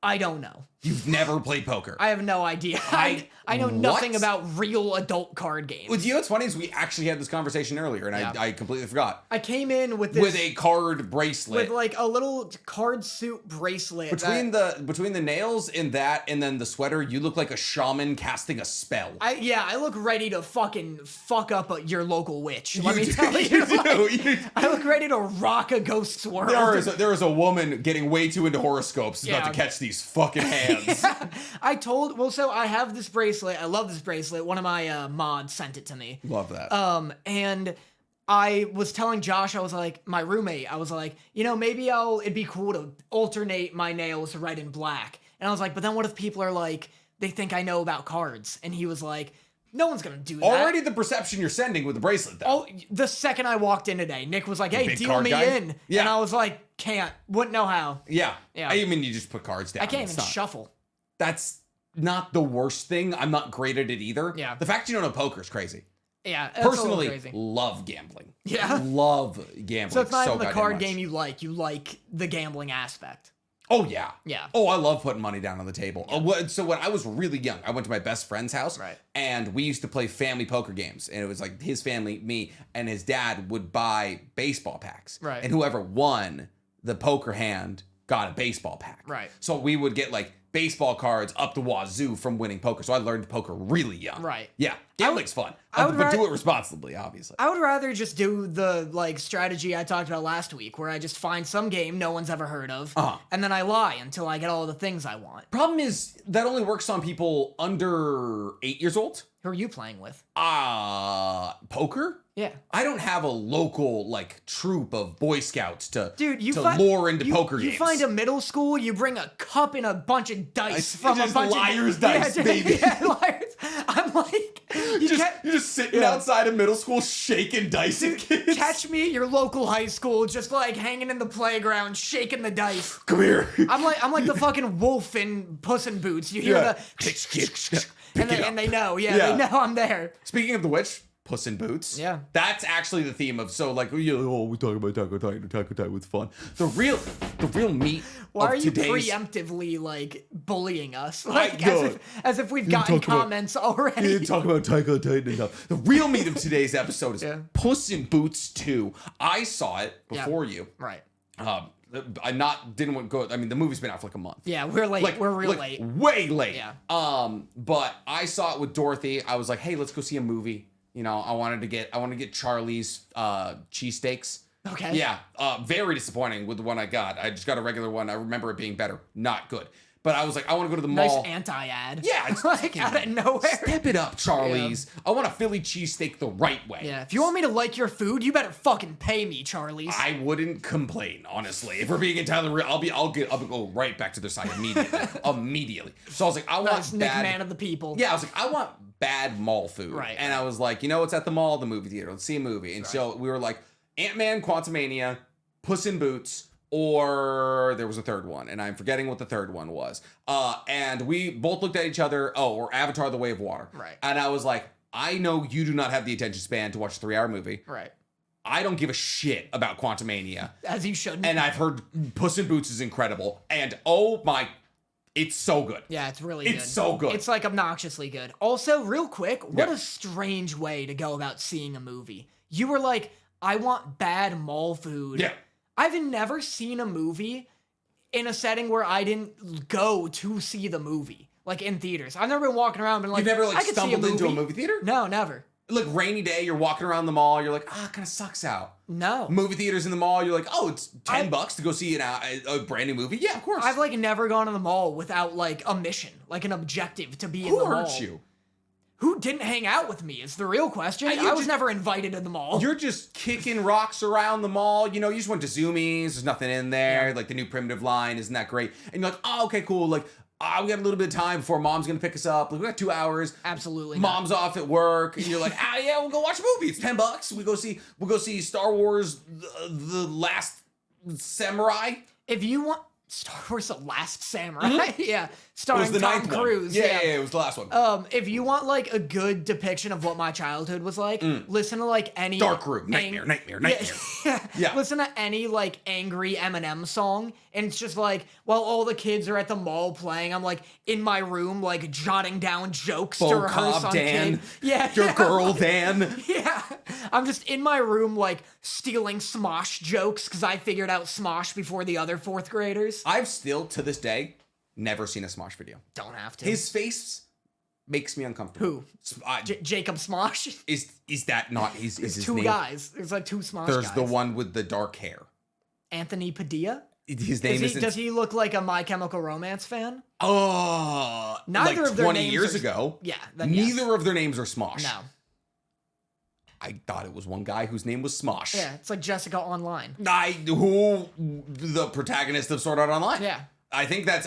I don't know. You've never played poker. I have no idea. I know nothing about real adult card games. Well, you know what's funny is we actually had this conversation earlier, and I completely forgot. I came in with this... With a card bracelet. With like a little card suit bracelet. Between the nails in that and then the sweater, you look like a shaman casting a spell. I look ready to fucking fuck up your local witch. Let me tell you. I look ready to rock a ghost's world. There is a woman getting way too into horoscopes about to catch these fucking hands. So I have this bracelet. I love this bracelet. One of my mods sent it to me. Love that. And I was telling Josh, I was like, my roommate, I was like, maybe it'd be cool to alternate my nails red and black. And I was like, but then what if people are like, they think I know about cards? And he was like, no one's gonna do that. Already the perception you're sending with the bracelet, though. Oh, the second I walked in today, Nick was like, hey, deal me in. Yeah. And I was like, wouldn't know how. Yeah. I mean, you just put cards down. I can't even shuffle. That's not the worst thing. I'm not great at it either. Yeah. The fact you don't know poker is crazy. Yeah. Personally, crazy. love gambling. Yeah. Love gambling. So it's not even the card game you like. You like the gambling aspect. Oh, yeah. Yeah. Oh, I love putting money down on the table. Yeah. So when I was really young, I went to my best friend's house. Right. And we used to play family poker games. And it was like his family, me, and his dad would buy baseball packs. Right. And whoever won the poker hand got a baseball pack. Right. So we would get like baseball cards up the wazoo from winning poker. So I learned poker really young. Right. Yeah. Gambling's fun. But do it responsibly, obviously. I would rather just do the like strategy I talked about last week, where I just find some game no one's ever heard of, and then I lie until I get all the things I want. Problem is, that only works on people under 8 years old. Who are you playing with? Poker? Yeah. I don't have a local, like, troop of Boy Scouts to lure into poker games. You find a middle school, you bring a cup and a bunch of dice from a bunch liar's of... dice, baby. Yeah, liars. I'm like... You're just sitting outside of middle school shaking dice at kids. Catch me at your local high school, just like hanging in the playground, shaking the dice. Come here. I'm like the fucking wolf in Puss in Boots. You hear the... And they know, they know I'm there. Speaking of the witch, Puss in Boots. Yeah. That's actually the theme of, so like, we talk about Attack on Titan was fun. The real meat Why of are you today's... preemptively, like, bullying us? Like, as if we've gotten comments already. You didn't talk about Attack on Titan enough. The real meat of today's episode is Puss in Boots 2. I saw it before you. Right. The movie's been out for like a month. Yeah, we're late. We're real late. Way late. Yeah. But I saw it with Dorothy. I was like, hey, let's go see a movie. I wanted to get Charlie's cheesesteaks. Okay. Yeah. Very disappointing with the one I got. I just got a regular one. I remember it being better. Not good. But I was like, I want to go to the mall. Nice anti-ad. Yeah, it's like out of nowhere. Step it up, Charlie's. Yeah. I want a Philly cheesesteak the right way. Yeah, if you want me to like your food, you better fucking pay me, Charlie's. I wouldn't complain, honestly. If we're being entirely real, I'll go right back to their side immediately. So I was like, I want Nick, man of the people. Yeah, I was like, I want bad mall food. Right. And I was like, what's at the mall? The movie theater. Let's see a movie. And so we were like, Ant-Man, Quantumania, Puss in Boots, or there was a third one, and I'm forgetting what the third one was. And we both looked at each other, or Avatar: The Way of Water. Right. And I was like, I know you do not have the attention span to watch a 3-hour movie. Right. I don't give a shit about Quantumania. As you shouldn't. And I've heard Puss in Boots is incredible. And oh my It's so good. Yeah, it's really good. It's so good. It's like obnoxiously good. Also, real quick, what Yeah. a strange way to go about seeing a movie. You were like, I want bad mall food. Yeah. I've never seen a movie in a setting where I didn't go to see the movie, like in theaters. I've never been walking around and been like, You've never I could see stumbled into a movie theater? No, never. Like rainy day, you're walking around the mall, you're like, it kind of sucks out. No. Movie theaters in the mall, you're like, oh, it's $10 to go see a brand new movie. Yeah, of course. I've like never gone to the mall without like a mission, like an objective to be in the Who mall. hurt you? Who didn't hang out with me is the real question. I was never invited to the mall. You're just kicking rocks around the mall. You know, you just went to Zoomies. There's nothing in there. Like the new primitive line, isn't that great? And you're like, oh, okay, cool. Like, we got a little bit of time before mom's gonna pick us up. Like, we got 2 hours. Absolutely. Mom's off at work, and you're like, yeah, we'll go watch a movie. It's $10. We'll go see Star Wars: The Last Samurai. If you want Star Wars: The Last Samurai, yeah, starring It was the Tom ninth Cruise. one. Yeah, it was the last one. If you want like a good depiction of what my childhood was like, listen to like any Dark Room, Nightmare. Yeah. Listen to any like angry Eminem song, and it's just like while all the kids are at the mall playing, I'm like in my room like jotting down jokes to rehearse on Dan. kid. Yeah, Your girl Dan. Yeah, I'm just in my room like stealing Smosh jokes because I figured out Smosh before the other 4th graders. I've still, to this day, never seen a Smosh video. Don't have to. His face makes me uncomfortable. Who? Jacob Smosh? Is that not is his two name? guys. There's like 2 Smosh There's guys. the one with the dark hair. Anthony Padilla? His name is. Does he look like a My Chemical Romance fan? Oh, Neither like of their 20 names years are- ago. Yeah. Neither of their names are Smosh. No. I thought it was one guy whose name was Smosh. Yeah, it's like Jessica Online. Who the protagonist of Sword Art Online. Yeah. I think they're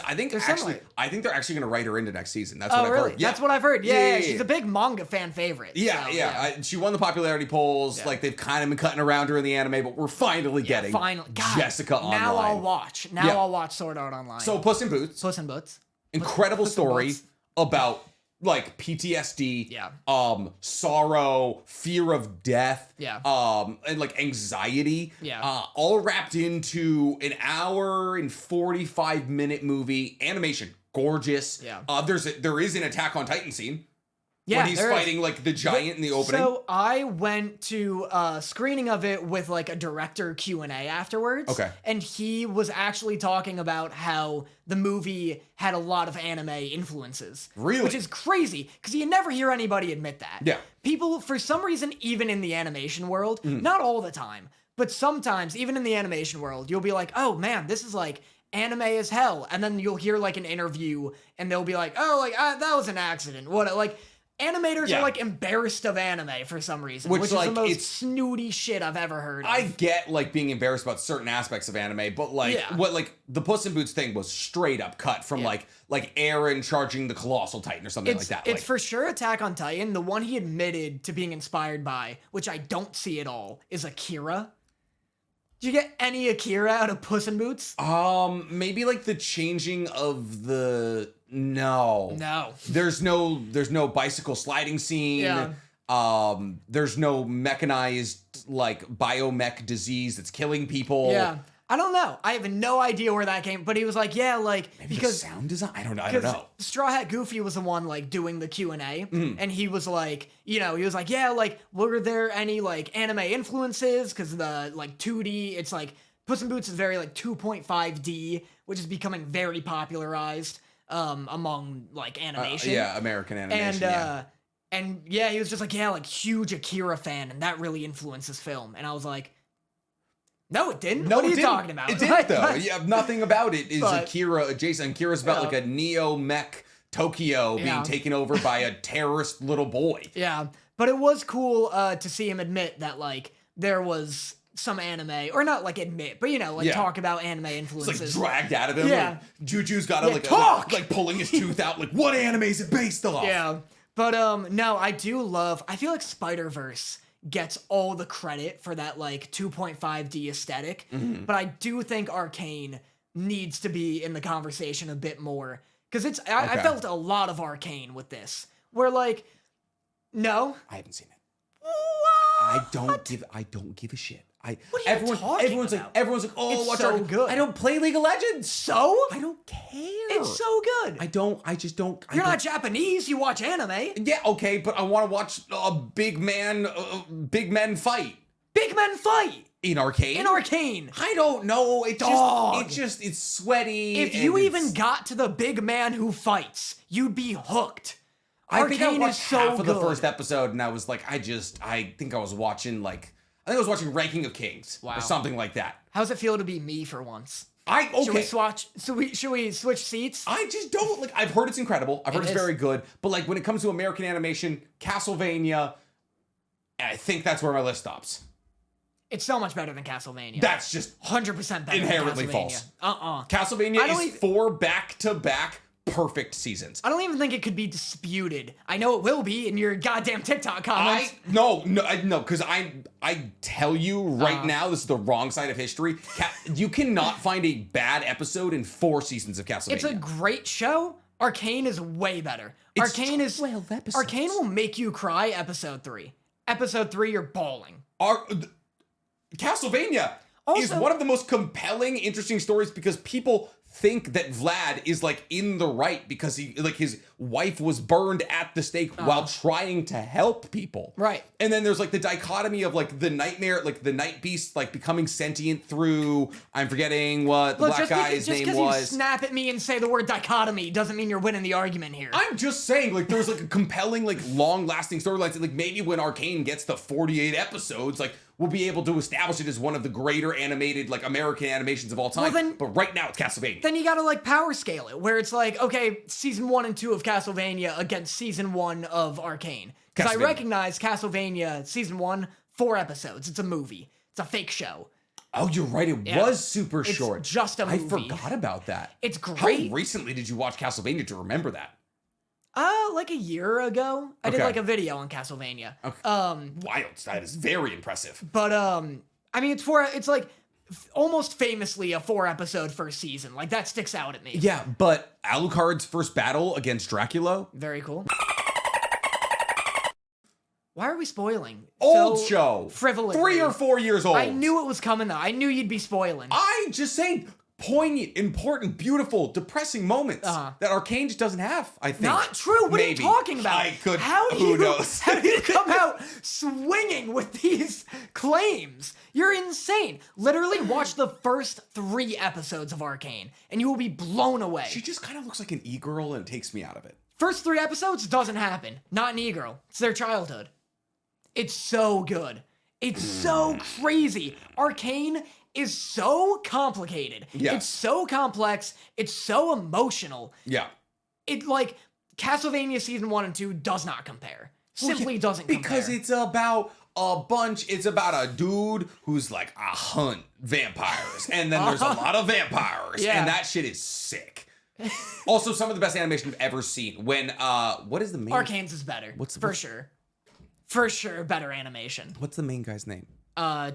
actually going to write her into next season. That's what I've really? heard. Yeah. That's what I've heard. Yeah, Yeah. she's a big manga fan favorite. Yeah, so, yeah. She won the popularity polls. Yeah. Like they've kind of been cutting around her in the anime, but we're finally getting Finally. God, Jessica Online. Now I'll watch. Yeah. I'll watch Sword Art Online. So Puss in Boots, Puss in Boots. incredible Puss in story Boots. about like PTSD, Yeah. sorrow, fear of death, Yeah. and like anxiety, Yeah. all wrapped into an hour and 45-minute movie. Animation, gorgeous. Yeah. There is an Attack on Titan scene. Yeah, when he's there is. fighting like the giant in the opening. So I went to a screening of it with like a director Q&A afterwards. Okay. And he was actually talking about how the movie had a lot of anime influences. Really? Which is crazy, because you never hear anybody admit that. Yeah. People, for some reason, even in the animation world, not all the time, but sometimes, even in the animation world, you'll be like, oh man, this is like anime as hell. And then you'll hear like an interview and they'll be like, oh, like that was an accident. What, like, animators Yeah. are like embarrassed of anime for some reason, Which, which is like, the most it's- snooty shit I've ever heard of. I get like being embarrassed about certain aspects of anime, but like Yeah. what like the Puss in Boots thing was straight up cut from Yeah. like Aaron charging the Colossal Titan or something It's, like that. it's Like, for sure Attack on Titan. The one he admitted to being inspired by, which I don't see at all, is Akira. Did you get any Akira out of Puss in Boots? maybe like the changing of the no. There's no bicycle sliding scene. Yeah. There's no mechanized like biomech disease that's killing people. Yeah. I don't know. I have no idea where that came, but he was like, yeah, like, Maybe because the sound design. I don't know. Because Straw Hat Goofy was the one like doing the Q&A, and he was like, he was like, yeah, like, were there any like anime influences? Because the like 2D, it's like Puss in Boots is very like 2.5D, which is becoming very popularized among like animation. Yeah, American animation. And yeah, he was just like, yeah, like huge Akira fan, and that really influenced his film. And I was like, no, it didn't. No, What are you didn't. talking about? It didn't though. Yeah, nothing about it is But- Akira adjacent. Akira's about like a neo mech Tokyo being taken over by a terrorist little boy. Yeah, but it was cool to see him admit that like there was some anime, or not like admit, but talk about anime It's influences. like dragged out of him. Yeah. Like, Juju's got to talk! like pulling his tooth out. Like, what anime is it based off? Yeah, but no, I feel like Spider-Verse gets all the credit for that like 2.5D aesthetic, but I do think Arcane needs to be in the conversation a bit more, because I felt a lot of Arcane with this, where like, no, I haven't seen it. what? I don't give a shit. What are you talking everyone's about? Everyone's like, oh, It's watch so Arcane. good. I don't play League of Legends. So? I don't care. It's so good. I just don't. You're not Japanese. You watch anime. Yeah, okay, but I want to watch a big men fight. Big men fight. In Arcane? In Arcane. I don't know. It's sweaty. If you even got to the big man who fights, you'd be hooked. I think I Arcane watched is so half of the good. first episode, and I was like, I think I was watching Ranking of Kings Wow. or something like that. How's it feel to be me for once? Okay. Should we switch seats? I just don't like. I've heard it's incredible. I've heard it's is. very good. But like when it comes to American animation, Castlevania, I think that's where my list stops. It's so much better than Castlevania. That's just 100% better inherently than false. Castlevania. Castlevania is 4 back-to-back perfect seasons. I don't even think it could be disputed. I know it will be in your goddamn TikTok comments. No, because I tell you right now, this is the wrong side of history. You cannot find a bad episode in 4 seasons of Castlevania. It's a great show. Arcane is way better. It's Arcane is 12 episodes. Arcane will make you cry episode 3. Episode 3, you're bawling. Castlevania is one of the most compelling, interesting stories because people think that Vlad is like in the right because his wife was burned at the stake while trying to help people. Right. And then there's like the dichotomy of like the nightmare, like the night beast, like becoming sentient through, I'm forgetting what the black guy's name was. Just because you snap at me and say the word dichotomy doesn't mean you're winning the argument here. I'm just saying, like, there's like a compelling, like, long-lasting storylines. Like, maybe when Arcane gets to 48 episodes, like, we'll be able to establish it as one of the greater animated, like, American animations of all time. But right now, it's Castlevania. Then you gotta, like, power scale it, where it's like, okay, season 1 and 2 of Castlevania against season 1 of Arcane. Because I recognize Castlevania season 1, 4 episodes. It's a movie. It's a fake show. Oh, you're right. It was super short. It's just a movie. I forgot about that. It's great. How recently did you watch Castlevania to remember that? Like a year ago. I did like a video on Castlevania. Okay. Wild. That is very impressive. But I mean, it's like almost famously a 4-episode first season. Like that sticks out at me. Yeah, but Alucard's first battle against Dracula. Very cool. Why are we spoiling? Old so show. Frivolous. 3 or 4 years old. I knew it was coming though. I knew you'd be spoiling. I just saying poignant, important, beautiful, depressing moments that Arcane just doesn't have, I think. Not true. What are you talking about? Who knows? How do you come out swinging with these claims? You're insane. Literally watch the first 3 episodes of Arcane and you will be blown away. She just kind of looks like an e-girl and it takes me out of it. First 3 episodes doesn't happen. Not an e-girl. It's their childhood. It's so good. It's so crazy. Arcane is so complicated. Yeah. It's so complex. It's so emotional. Yeah. It like Castlevania season 1 and 2 does not compare. Simply doesn't compare. Because it's about it's about a dude who's like hunt vampires. And then there's a lot of vampires. Yeah. And that shit is sick. Also, some of the best animation I've ever seen. When what is the main Arcane's is better. Sure. For sure, better animation. What's the main guy's name?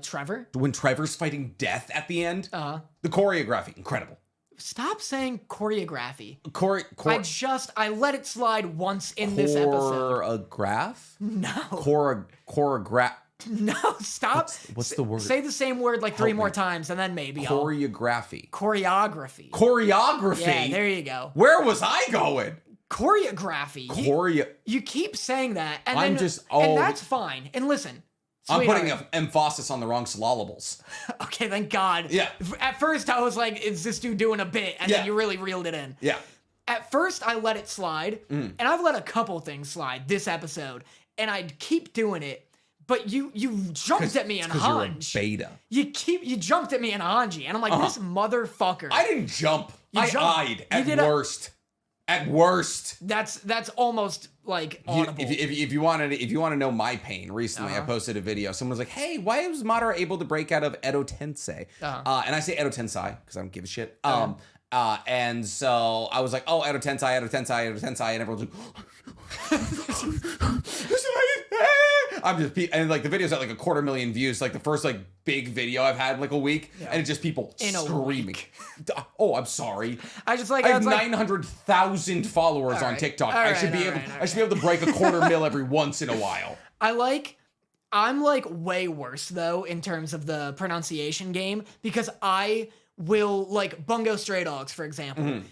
Trevor. When Trevor's fighting death at the end. The choreography, incredible. Stop saying choreography. I let it slide once in this episode. Choreograph? No. Choreograph. No, stop. What's the word? Say the same word like 3 more times and then maybe Choreography. Choreography. Choreography? Yeah, there you go. Where was I going? Choreography. You keep saying that and and that's fine. And listen, I'm putting an emphasis on the wrong syllables. Okay, thank God. Yeah. At first I was like, is this dude doing a bit? And then you really reeled it in. Yeah. At first I let it slide, and I've let a couple things slide this episode, and I'd keep doing it. But you jumped at me in Hanj. You're a beta. You jumped at me in Hanji, and I'm like, this motherfucker. I didn't jump. I eyed at worst. At worst. That's almost like audible. If you want to know my pain, recently I posted a video. Someone was like, "Hey, why was Motta able to break out of Edo Tensei?" And I say Edo Tensei because I don't give a shit. And so I was like, "Oh, Edo Tensei, Edo Tensei, Edo Tensei," and everyone's like, I'm just and like the video's at like 250,000 views. Like the first like big video I've had in like a week, and it's just people screaming. Oh, I'm sorry. I have 900,000 followers on TikTok. I should be able to break 250,000 every once in a while. I like I'm like way worse though in terms of the pronunciation game because I will like Bungo Stray Dogs, for example.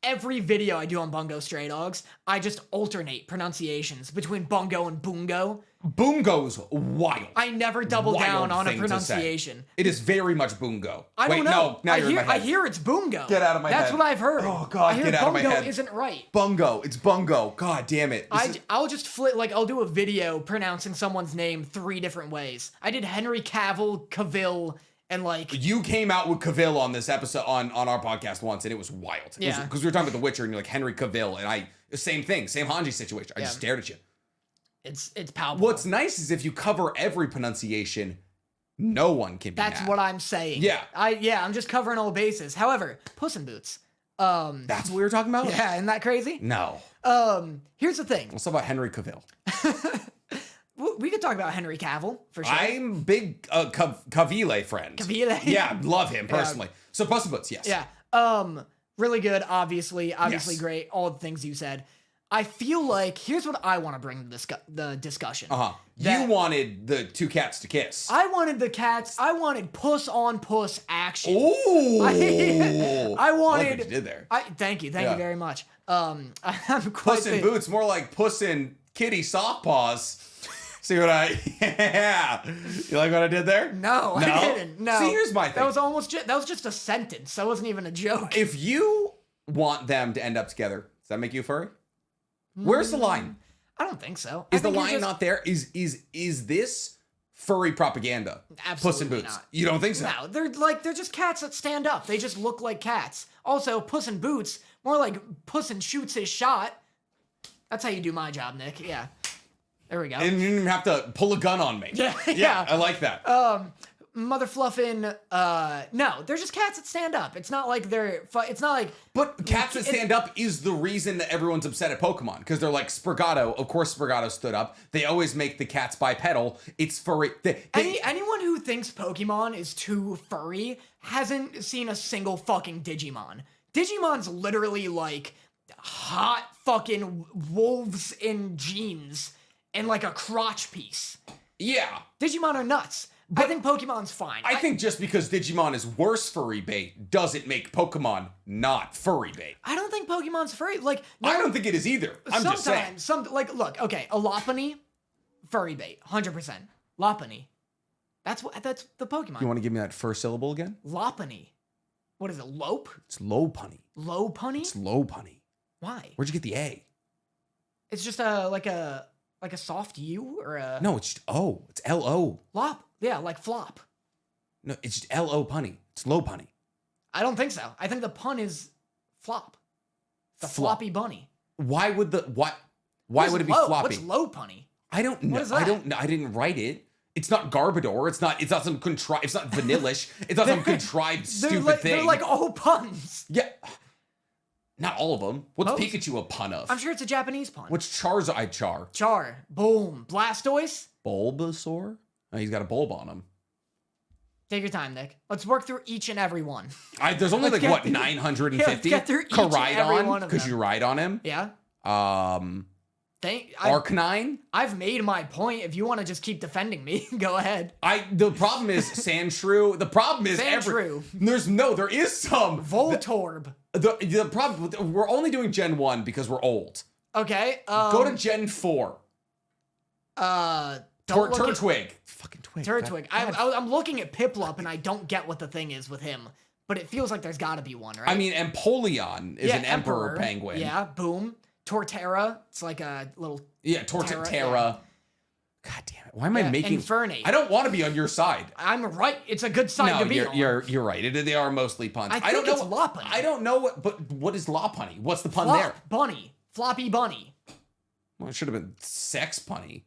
Every video I do on Bungo Stray Dogs, I just alternate pronunciations between Bungo and Bungo. Bungo's wild. I never double down on a thing to say. pronunciation. It is very much Bungo. I don't know. No, now you're in my head. I hear it's Bungo. Get out of my head. That's what I've heard. Oh, God, I hear get out of my Bungo head. isn't right. Bungo. It's Bungo. God damn it. I'll just I'll do a video pronouncing someone's name 3 different ways. I did Henry Cavill, and like... You came out with Cavill on this episode, on our podcast once, and it was wild. Yeah. Because we were talking about The Witcher, and you're like, Henry Cavill, and same thing, same Hanji situation. I just stared at you. It's palpable. What's nice is if you cover every pronunciation, no one can be That's mad. what I'm saying. Yeah. I'm just covering all bases. However, Puss in Boots. That's what we were talking about? Yeah, isn't that crazy? No. Here's the thing. What's about Henry Cavill? We could talk about Henry Cavill, for sure. I'm big Cavile friend. Cavile? Yeah, love him personally. So Puss in Boots, yes. Yeah. Really good, obviously Yes. great, all the things you said. I feel like, here's what I want to bring to the discussion. You wanted the 2 cats to kiss. I wanted the cats, I wanted puss on puss action. Ooh. I wanted... I like what you did there. Thank you very much. I'm quite... Puss in Boots, more like Puss in Kitty Soft Paws. See what yeah. You like what I did there? No, I didn't. No. See, here's my thing. That was that was just a sentence. That wasn't even a joke. If you want them to end up together, does that make you furry? Where's the line? I don't think so. Is the line not there? Is this furry propaganda? Absolutely Puss in Boots. not. You don't think so? No, they're just cats that stand up. They just look like cats. Also, Puss in Boots, more like Puss in shoots his shot. That's how you do my job, Nick. Yeah. There we go. And you didn't have to pull a gun on me. Yeah, I like that. Mother Fluffin, no, they're just cats that stand up. It's not like it's not like... But cats that stand up is the reason that everyone's upset at Pokemon. Because they're like, Sprigato, of course Sprigato stood up. They always make the cats bipedal. It's furry. Anyone who thinks Pokemon is too furry hasn't seen a single fucking Digimon. Digimon's literally like hot fucking wolves in jeans and like a crotch piece. Yeah. Digimon are nuts. I think Pokemon's fine. I think just because Digimon is worse furry bait doesn't make Pokemon not furry bait. I don't think Pokemon's furry. Like, no, I don't think it is either. I'm just saying. Look, okay, a Lopunny, furry bait, 100%. Lopunny. That's the Pokemon. You want to give me that first syllable again? Lopunny. What is it, Lope? It's Lopunny. Lopunny? It's Lopunny. Why? Where'd you get the A? It's just like a soft U or a... No, it's just O. It's L-O. Lop. Yeah, like flop. No, it's just L-O punny. It's Lopunny. I don't think so. I think the pun is flop. The Flop. floppy bunny. Why would Why would it be floppy? What's low punny? I don't know. What is that? I don't know. I didn't write it. It's not Garbodor. It's not some contrived. It's not Vanillish. It's not some contrived stupid thing. They're like all puns. Yeah. Not all of them. What's Most. Pikachu a pun of? I'm sure it's a Japanese pun. What's Charizard? Char. Char. Boom. Blastoise. Bulbasaur? Oh, he's got a bulb on him. Take your time, Nick. Let's work through each and every one. There's only Let's like, what, get- 950? get through each and every one of Because them. you ride on him. Yeah. Arcanine? I've made my point. If you want to just keep defending me, go ahead. The problem is Sandshrew. The problem is Sandshrew. There is some. Voltorb. The problem, we're only doing Gen 1 because we're old. Okay. Go to Gen 4. Turtwig. Fucking Twig. Turtwig. I'm looking at Piplup and I don't get what the thing is with him. But it feels like there's got to be one, right? I mean, Empoleon is an emperor penguin. Yeah, boom. Torterra. It's like a little... Yeah, Torterra. Yeah. God damn it. Why am I making... Infernape. I don't want to be on your side. I'm right. It's a good side to be on. You're right. They are mostly puns. I think it's Lopunny. I don't know what is Lopunny? What's the pun Flop there? Bunny. Floppy bunny. Well, it should have been sex punny.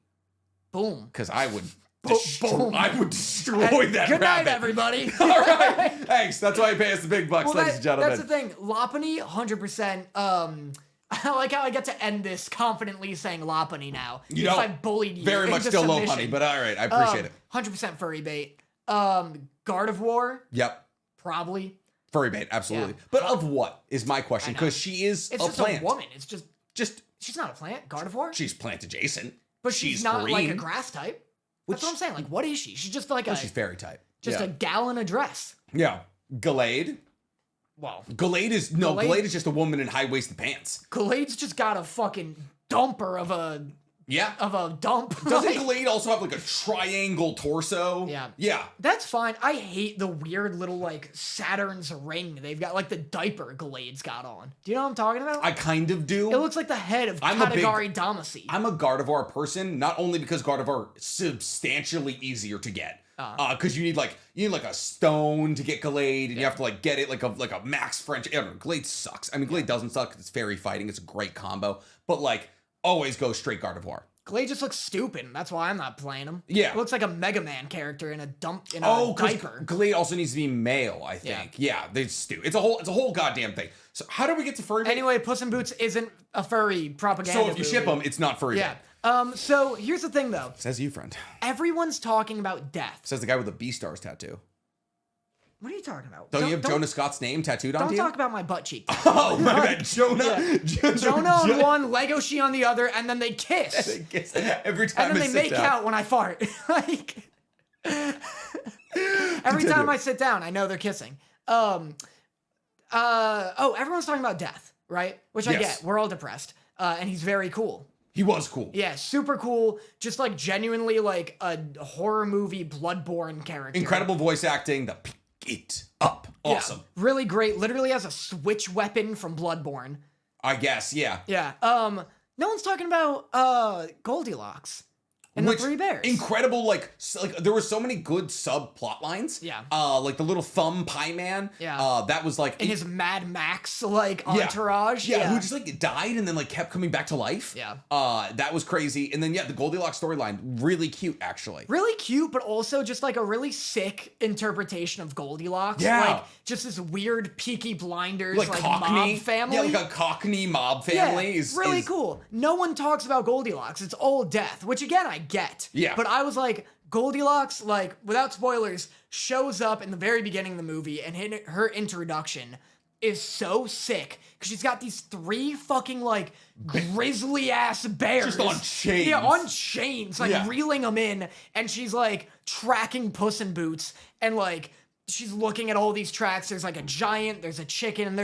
Boom. Because I would... Boom. I would destroy that Good rabbit. night, everybody. All right. Thanks. That's why I pay us the big bucks, Well, ladies and gentlemen. that's the thing. Lopunny, 100%. I like how I get to end this confidently saying Lopunny now. You because don't. I bullied you. Very much into still low submission. punny, but all right. I appreciate it. 100% furry bait. Gardevoir, Yep. probably. Furry bait, absolutely. Yeah. But of what is my question? Because she is It's a just plant. a woman. It's just Just she's not a plant. Gardevoir, she's plant adjacent. but she's not green. like a grass type. That's what I'm saying. Like, what is she? She's just like She's fairy type. a gal in a dress. Yeah. Gallade. Well, Gallade is just a woman in high-waisted pants. Gallade's just got a fucking dumper of a dump. Doesn't Gallade also have like a triangle torso? Yeah. Yeah. That's fine. I hate the weird little like Saturn's ring they've got, like the diaper Gallade's got on. Do you know what I'm talking about? I kind of do. It looks like the head of Katagari Damacy. I'm a Gardevoir person, not only because Gardevoir is substantially easier to get. Because you need like a stone to get Gallade, and you have to like get it like a max French. I don't know, Gallade sucks. I mean, Gallade doesn't suck 'cause it's fairy fighting. It's a great combo, but like always go straight Gardevoir. Glade just looks stupid, and that's why I'm not playing him. Yeah. It looks like a Mega Man character in a diaper. Glade also needs to be male, I think. Yeah, it's a whole goddamn thing. So how do we get to furry? Anyway, Puss in Boots isn't a furry propaganda So if you ship them, it's not furry. Yeah. So here's the thing, though. Says you, friend. Everyone's talking about death. Says the guy with the B-stars tattoo. What are you talking about? Don't you have Jonah Scott's name tattooed on you? Don't talk about my butt cheek. Oh, my bad. Jonah. Jonah on one, Lego she on the other, and then they kiss. They kiss every time. And then they make out when I fart. Like every time I sit down, I know they're kissing. Everyone's talking about death, right? Which I get. We're all depressed. And he's very cool. He was cool. Yeah, super cool. Just like genuinely like a horror movie Bloodborne character. Incredible voice acting. The pick it up. Awesome. Yeah, really great. Literally has a switch weapon from Bloodborne. I guess, yeah. Yeah. No one's talking about Goldilocks and the Three Bears. Incredible, like there were so many good subplot lines. Yeah. Like the little thumb pie man. Yeah. That was like in his Mad Max like entourage. Yeah. Who just like died and then like kept coming back to life. Yeah. That was crazy. And then the Goldilocks storyline, really cute actually. Really cute, but also just like a really sick interpretation of Goldilocks. Yeah. Like just this weird Peaky Blinders like Cockney mob family. Yeah, like a Cockney mob family. Yeah, really cool. No one talks about Goldilocks. It's all death, which again I get. Yeah. But I was like, Goldilocks, like without spoilers, shows up in the very beginning of the movie, and her introduction is so sick because she's got these 3 fucking like grizzly ass bears just on chains. Yeah, on chains, like reeling them in, and she's like tracking Puss in Boots, and like she's looking at all these tracks. There's like a giant, there's a chicken, and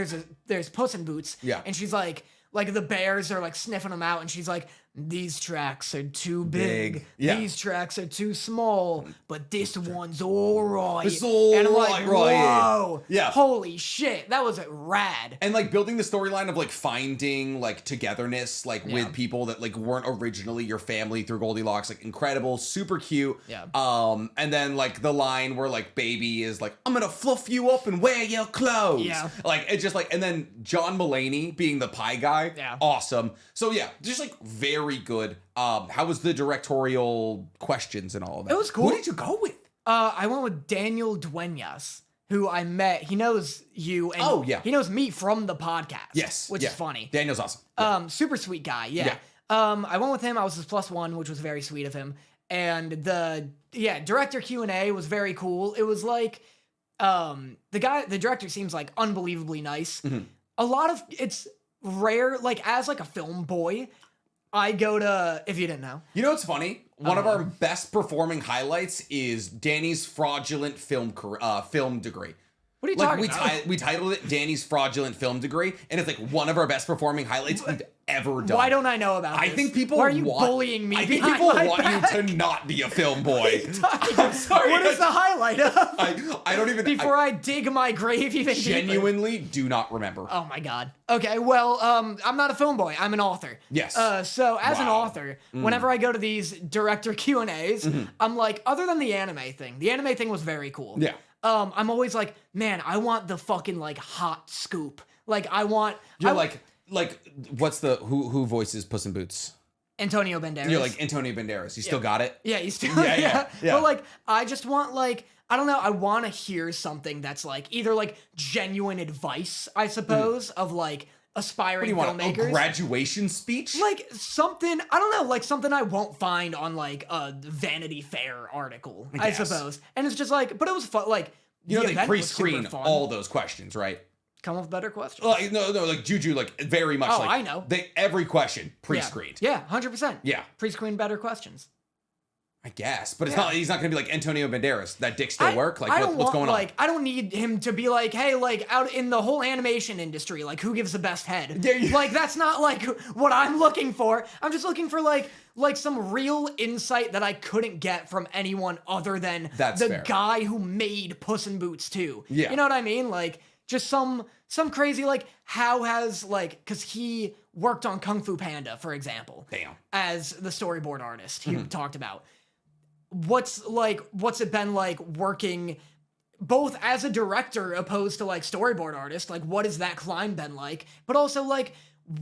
there's Puss in Boots. Yeah, and she's like the bears are like sniffing them out, and she's like, these tracks are too big. Yeah. These tracks are too small, but this one's all right. It's all and I'm like, whoa. Yeah. Holy shit. That was rad. And like building the storyline of like finding like togetherness like with people that like weren't originally your family through Goldilocks, like incredible, super cute. Yeah. And then like the line where like baby is like, I'm gonna fluff you up and wear your clothes. Yeah. Like it's just like, and then John Mulaney being the pie guy. Yeah. Awesome. So yeah, just like very good. How was the directorial questions and all of that? It was cool. Who did you go with? I went with Daniel Duenas, who I met. He knows you, and he knows me from the podcast. Yes. Which is funny. Daniel's awesome. Super sweet guy. Yeah. I went with him. I was his +1, which was very sweet of him. And the director Q&A was very cool. It was like the director seems like unbelievably nice. Mm-hmm. A lot of it's rare, like as like a film boy, I go to, if you didn't know. You know what's funny? One of our best performing highlights is Danny's fraudulent film degree. What are you talking about? We titled it Danny's fraudulent film degree, and it's like one of our best performing highlights we've ever done. Why don't I know about this? I think people Why are you bullying me? I think people want you to not be a film boy. I'm sorry. What is the highlight of? I don't even. Before I dig my grave even genuinely do not remember. Oh my god. Okay, well, I'm not a film boy. I'm an author. Yes. So as an author, whenever I go to these director Q&As, I'm like, other than the anime thing was very cool. Yeah. I'm always like, man, I want the fucking like hot scoop. Like I want. You're like what's the who voices Puss in Boots? Antonio Banderas. You're like Antonio Banderas. You still got it? Yeah, you still. Yeah. But like, I just want like, I don't know. I want to hear something that's like either like genuine advice, I suppose, of like aspiring filmmakers. A graduation speech? Like something, I don't know, like something I won't find on like a Vanity Fair article, I suppose. And it's just like, but it was fun. Like, you know, they pre-screen all those questions, right? Come up with better questions. Like, no, like Juju, like very much. Oh, like, I know. Every question pre-screened. Yeah, 100%. Yeah, Pre-screen better questions. I guess, but it's not. He's not gonna be like Antonio Banderas. That dick still work? Like, what's going on? Like, I don't need him to be like, hey, like out in the whole animation industry, like who gives the best head? Like that's not like what I'm looking for. I'm just looking for like some real insight that I couldn't get from anyone other than the guy who made Puss in Boots 2. Yeah, you know what I mean? Like just some crazy like how has like because he worked on Kung Fu Panda, for example. Damn. As the storyboard artist he talked about. What's it been like working both as a director opposed to like storyboard artist? Like what has that climb been like? But also like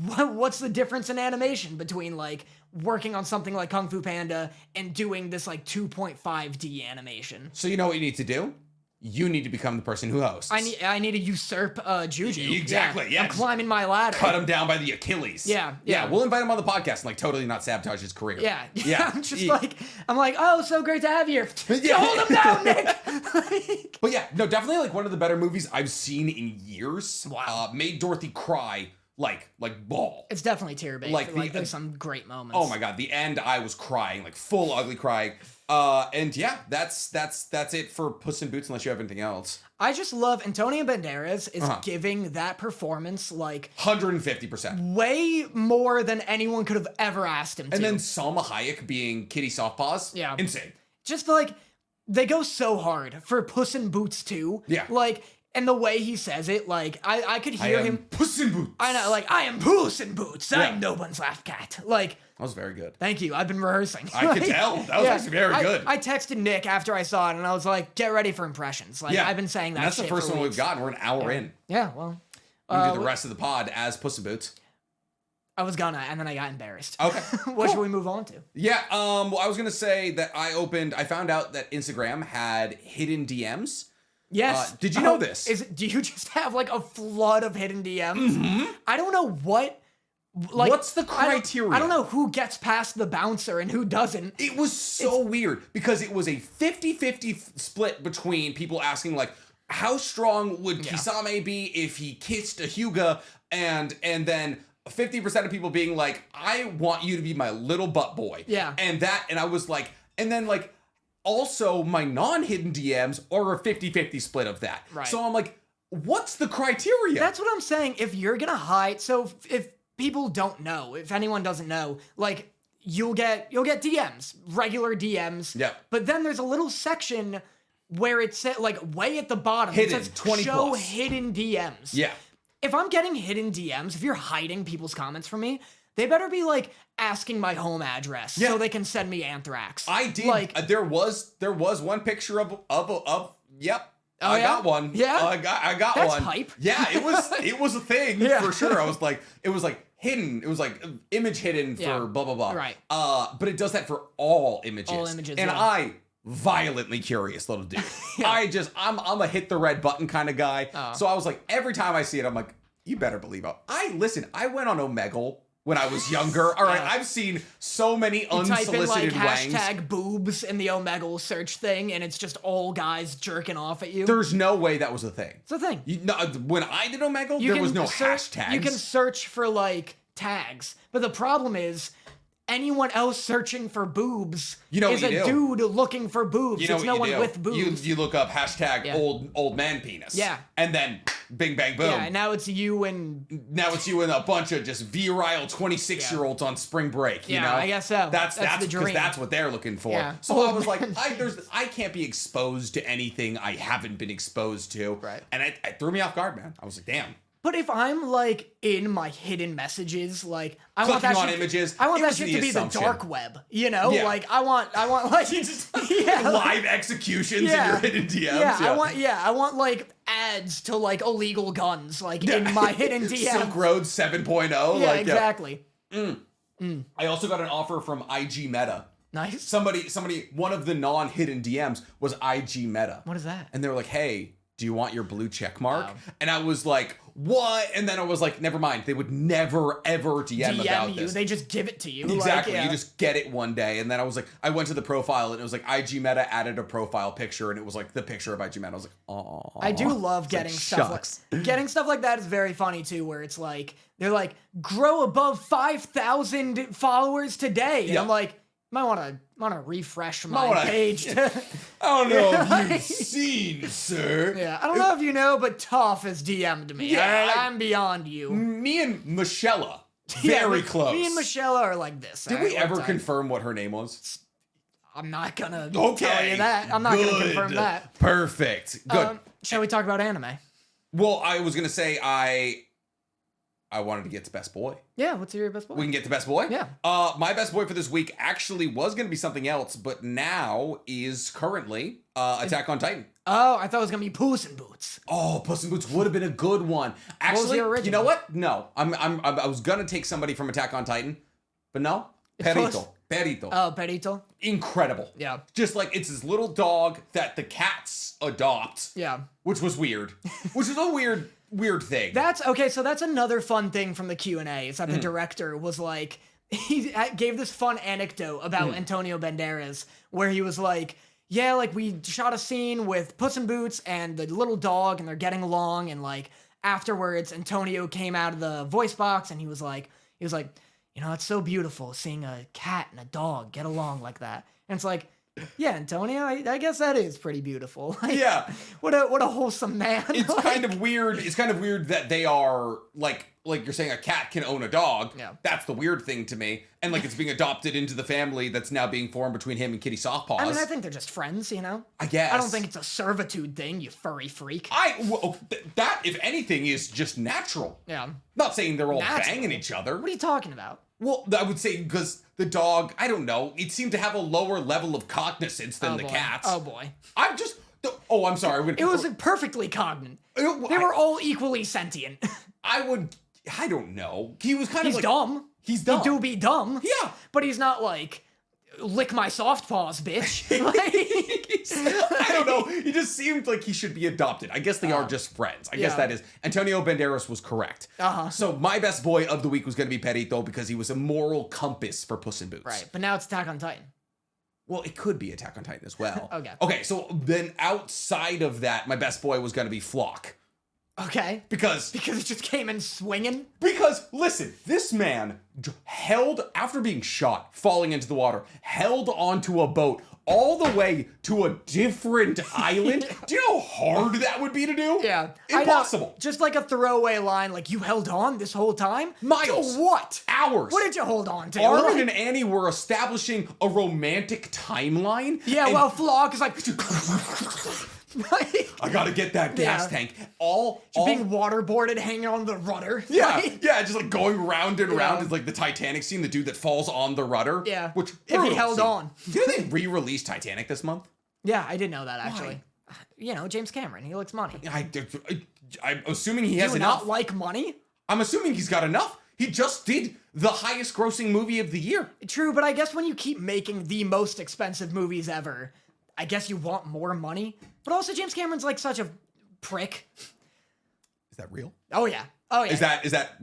what's the difference in animation between like working on something like Kung Fu Panda and doing this like 2.5D animation? So you know what you need to do? You need to become the person who hosts. I need to usurp Juju. Exactly. Yeah. I'm climbing my ladder. Cut him down by the Achilles. Yeah. We'll invite him on the podcast and like totally not sabotage his career. Yeah. I'm like, oh, so great to have you. Hold him down, Nick. But yeah, no, definitely like one of the better movies I've seen in years. Wow. Made Dorothy cry like ball. It's definitely tear-based. Like there's some great moments. Oh my god, the end I was crying, like full ugly crying. And yeah, that's it for Puss in Boots unless you have anything else. I just love Antonio Banderas is giving that performance like 150%. Way more than anyone could have ever asked him to. And then Salma Hayek being Kitty Softpaws. Yeah. Insane. Just like they go so hard for Puss in Boots 2. Yeah. Like and the way he says it, like I could hear him. Puss in Boots. I know, like I am Puss in Boots. Yeah. I'm no one's laugh cat. Like that was very good. Thank you. I've been rehearsing. I could tell. That was actually very good. I texted Nick after I saw it, and I was like, "Get ready for impressions." Like I've been saying that. And that's the first one we've gotten. We're an hour in. Yeah. Well, we can do the rest of the pod as Puss in Boots. I was gonna, and then I got embarrassed. Okay. What should we move on to? Yeah. Well, I was gonna say that I found out that Instagram had hidden DMs. Yes. Did you know this? Do you just have like a flood of hidden DMs? Mm-hmm. I don't know what. Like, what's the criteria? I don't know who gets past the bouncer and who doesn't. It was so weird because it was a 50-50 split between people asking like, how strong would Kisame be if he kissed a Hyuga? And then 50% of people being like, I want you to be my little butt boy. Yeah. And I was like, and then like, also my non-hidden DMs are a 50-50 split of that. Right. So I'm like, what's the criteria? That's what I'm saying. If you're gonna hide, so if people don't know, if anyone doesn't know, like you'll get DMs, regular DMs. Yeah. But then there's a little section where it said like way at the bottom, hidden, it says 20 show plus. hidden DMs. Yeah. If I'm getting hidden DMs, if you're hiding people's comments from me, they better be like asking my home address so they can send me anthrax. I did. Like there was one picture of yep. Oh, I got one. Yeah, I got That's one. hype. Yeah, it was a thing for sure. I was like, it was like hidden. It was like image hidden for blah blah blah. Right. But it does that for all images. All images. And I violently curious little dude. I'm a hit the red button kind of guy. So I was like, every time I see it, I'm like, you better believe it. I went on Omegle when I was younger. All right, I've seen so many unsolicited type in, like, wangs. hashtag boobs in the Omegle search thing, and it's just all guys jerking off at you. There's no way that was a thing. It's a thing. When I did Omegle, there was no hashtags. You can search for, like, tags. But the problem is, anyone else searching for boobs is a dude looking for boobs. It's no one with boobs. You look up hashtag old man penis. Yeah. And then bing bang boom. Yeah, and now it's you and a bunch of just virile 26-year-olds on spring break. You know? I guess so. That's the dream. because that's what they're looking for. Yeah. So I was like, I can't be exposed to anything I haven't been exposed to. Right. And it threw me off guard, man. I was like, damn. But if I'm like in my hidden messages, like I want Clicking that on shit, images. I want that shit the to be assumption. the dark web, you know? Yeah. Like I want like live executions in your hidden DMs. I want like ads to like illegal guns like in my hidden DMs. Silk Road 7.0. Yeah, exactly. I also got an offer from IG Meta. Nice. Somebody, one of the non-hidden DMs was IG Meta. What is that? And they were like, hey, do you want your blue check mark? Wow. And I was like, what? And then I was like, never mind. They would never, ever DM about you. this. They just give it to you. Exactly. Like, You just get it one day. And then I was like, I went to the profile and it was like IG Meta added a profile picture and it was like the picture of IG Meta. I was like, oh. I do love getting stuff getting stuff like that is very funny too, where it's like, they're like, grow above 5,000 followers today. And I'm like, Might wanna refresh Might my wanna- page. I don't know if you've seen, sir. Yeah, I don't know if you know, but Toph has DM'd me. Yeah, Alright, I'm beyond you. Me and Michelle, Yeah, very close. Me and Michelle are like this. Did we ever confirm what her name was? I'm not gonna Okay, tell you that. I'm not gonna confirm good. that. Perfect. Good. Shall we talk about anime? Well, I was gonna say I wanted to get to best boy. Yeah, what's your best boy? We can get to best boy? Yeah. My best boy for this week actually was going to be something else, but now is currently Attack on Titan. Oh, I thought it was gonna be Puss in Boots. Oh, Puss in Boots would have been a good one. Actually, your original? you know what? No, I was gonna take somebody from Attack on Titan, but no, Puss? Perito. Oh, Perito. Incredible. Yeah. Just like it's this little dog that the cats adopt. Yeah. Which was weird. Which is a weird thing. That's okay. So that's another fun thing from the Q&A is that Mm. the director was like, he gave this fun anecdote about Mm. Antonio Banderas where he was like, yeah, like we shot a scene with Puss in Boots and the little dog and they're getting along. And like afterwards, Antonio came out of the voice box and he was like, you know, it's so beautiful seeing a cat and a dog get along like that. And it's like, yeah, Antonio, I guess that is pretty beautiful. Like, yeah. What a wholesome man. It's Like, kind of weird. It's kind of weird that they are like you're saying a cat can own a dog. Yeah. That's the weird thing to me. And like it's being adopted into the family that's now being formed between him and Kitty Softpaws. I mean, I think they're just friends, you know? I guess. I don't think it's a servitude thing, you furry freak. That, if anything, is just natural. Yeah. Not saying they're all Natural? banging each other. What are you talking about? Well, I would say because the dog, I don't know, it seemed to have a lower level of cognizance than the boy. cats. Oh boy. I'm just. Oh, I'm sorry. It was perfectly cognizant. They were all equally sentient. I don't know. He was kind He's of like. dumb. He's dumb. He do be dumb. Yeah. But he's not like, lick my soft paws, bitch. Like, I don't know. He just seemed like he should be adopted. I guess they are just friends. I guess yeah. that is. Antonio Banderas was correct. Uh-huh. So my best boy of the week was going to be Perito because he was a moral compass for Puss in Boots. right, but now it's Attack on Titan. Well, it could be Attack on Titan as well. Okay. Okay, so then outside of that, my best boy was going to be Flock. Okay. Because it just came in swinging. listen, this man after being shot, falling into the water, held onto a boat all the way to a different island. Do you know how hard that would be to do? Yeah. Impossible. Just like a throwaway line, like, you held on this whole time? Miles. To what? Hours. What did you hold on to? Armin Like- and Annie were establishing a romantic timeline. Yeah, and well, Flock is like... I gotta get that gas Yeah. tank. being waterboarded, hanging on the rudder. Yeah, Like, yeah, just like going round and round. Yeah. It's like the Titanic scene, the dude that falls on the rudder. Yeah. Which If he brutal held scene. on. Do you know they re-released Titanic this month? Yeah, I didn't know that, actually. You know, James Cameron, he likes money. I'm assuming he has Do you enough. not like money? I'm assuming he's got enough. He just did the highest grossing movie of the year. True, but I guess when you keep making the most expensive movies ever, I guess you want more money. But also, James Cameron's like such a prick. Is that real? Oh, yeah. Oh, yeah. Is that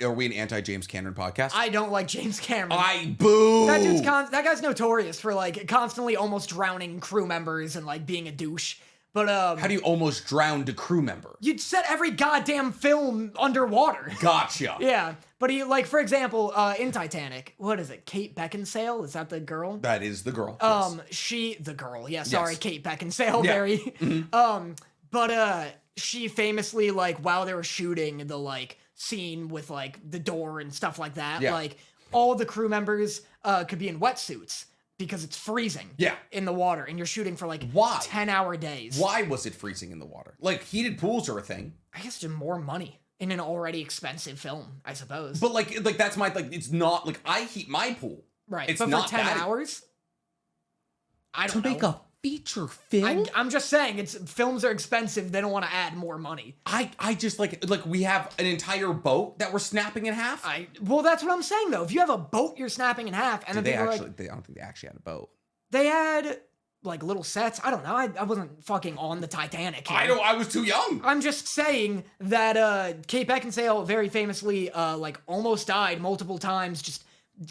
are we an anti-James Cameron podcast? I don't like James Cameron. I boo. That guy's notorious for like constantly almost drowning crew members and like being a douche. But How do you almost drown a crew member? you'd set every goddamn film underwater. Gotcha. Yeah, but he like for example, in Titanic, what is it? Kate Beckinsale? Is that the girl? That is the girl. The girl. Yeah, sorry, Yes. Kate Beckinsale. Yeah. Very. But she famously like while they were shooting the like scene with like the door and stuff like that, Yeah. like all the crew members could be in wetsuits because it's freezing. Yeah. In the water, and you're shooting for like Why? 10-hour days. Why was it freezing in the water? Like heated pools are a thing. I guess just more money in an already expensive film, I suppose. But like that's my like it's not like I heat my pool. right. It's but not for 10 that- hours? I don't To know. make a feature film? I'm just saying, films are expensive. They don't want to add more money. I just like we have an entire boat that we're snapping in half. Well, that's what I'm saying though. If you have a boat, you're snapping in half, and Did then they people are actually? like, I don't think they actually had a boat. they had like little sets. I don't know. I wasn't fucking on the Titanic. Here. I was too young. I'm just saying that Kate Beckinsale very famously like almost died multiple times just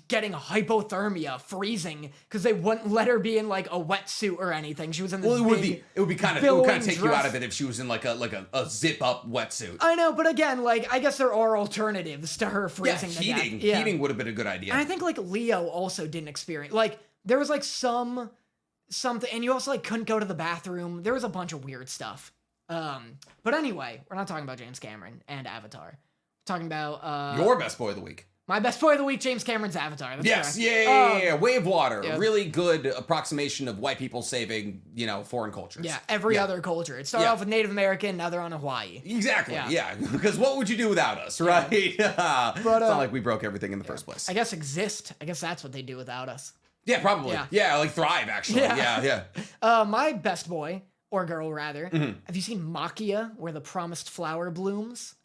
getting hypothermia, freezing, because they wouldn't let her be in like a wetsuit or anything. She was in this Well, it would kind of take you out dress. of it if she was in like a zip up wetsuit. I know, but again, like I guess there are alternatives to her Yeah, freezing to death. heating would have been a good idea. And I think like Leo also didn't experience like There was like something, and you also like couldn't go to the bathroom. There was a bunch of weird stuff. But anyway, we're not talking about James Cameron and Avatar. We're talking about Your best boy of the week. My best boy of the week, James Cameron's Avatar. That's Yes, correct. yeah. Wave water. Yeah. Really good approximation of white people saving, foreign cultures. Yeah, every other culture. It started off with Native American, now they're on Hawaii. Exactly, yeah. Because what would you do without us, right? But, it's not like we broke everything in the first place. I guess exist. I guess that's what they do without us. Yeah, probably. Yeah, like thrive, actually. Yeah. My best boy, or girl rather, have you seen Makia, Where the Promised Flower Blooms?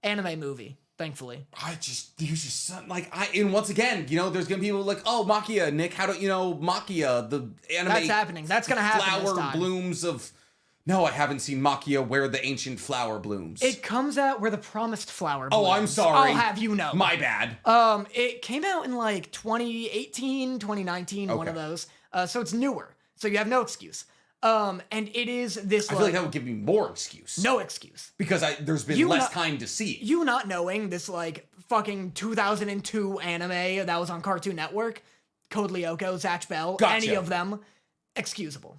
Anime movie. Thankfully. And once again, there's gonna be people like, oh, Makia, Nick, how don't you know Makia, the anime? That's happening. That's gonna happen this Flower time. blooms of. No, I haven't seen Makia, Where the Ancient Flower Blooms. It comes out Where the Promised Flower Blooms. Oh, I'm sorry. I'll have you know. My bad. It came out in like 2018, 2019, one of those. So it's newer. So you have no excuse. And it is this. I feel like that would give me more excuse. No excuse. Because there's been less time to see it. You not knowing this like fucking 2002 anime that was on Cartoon Network, Code Lyoko, Zatch Bell, any of them, excusable.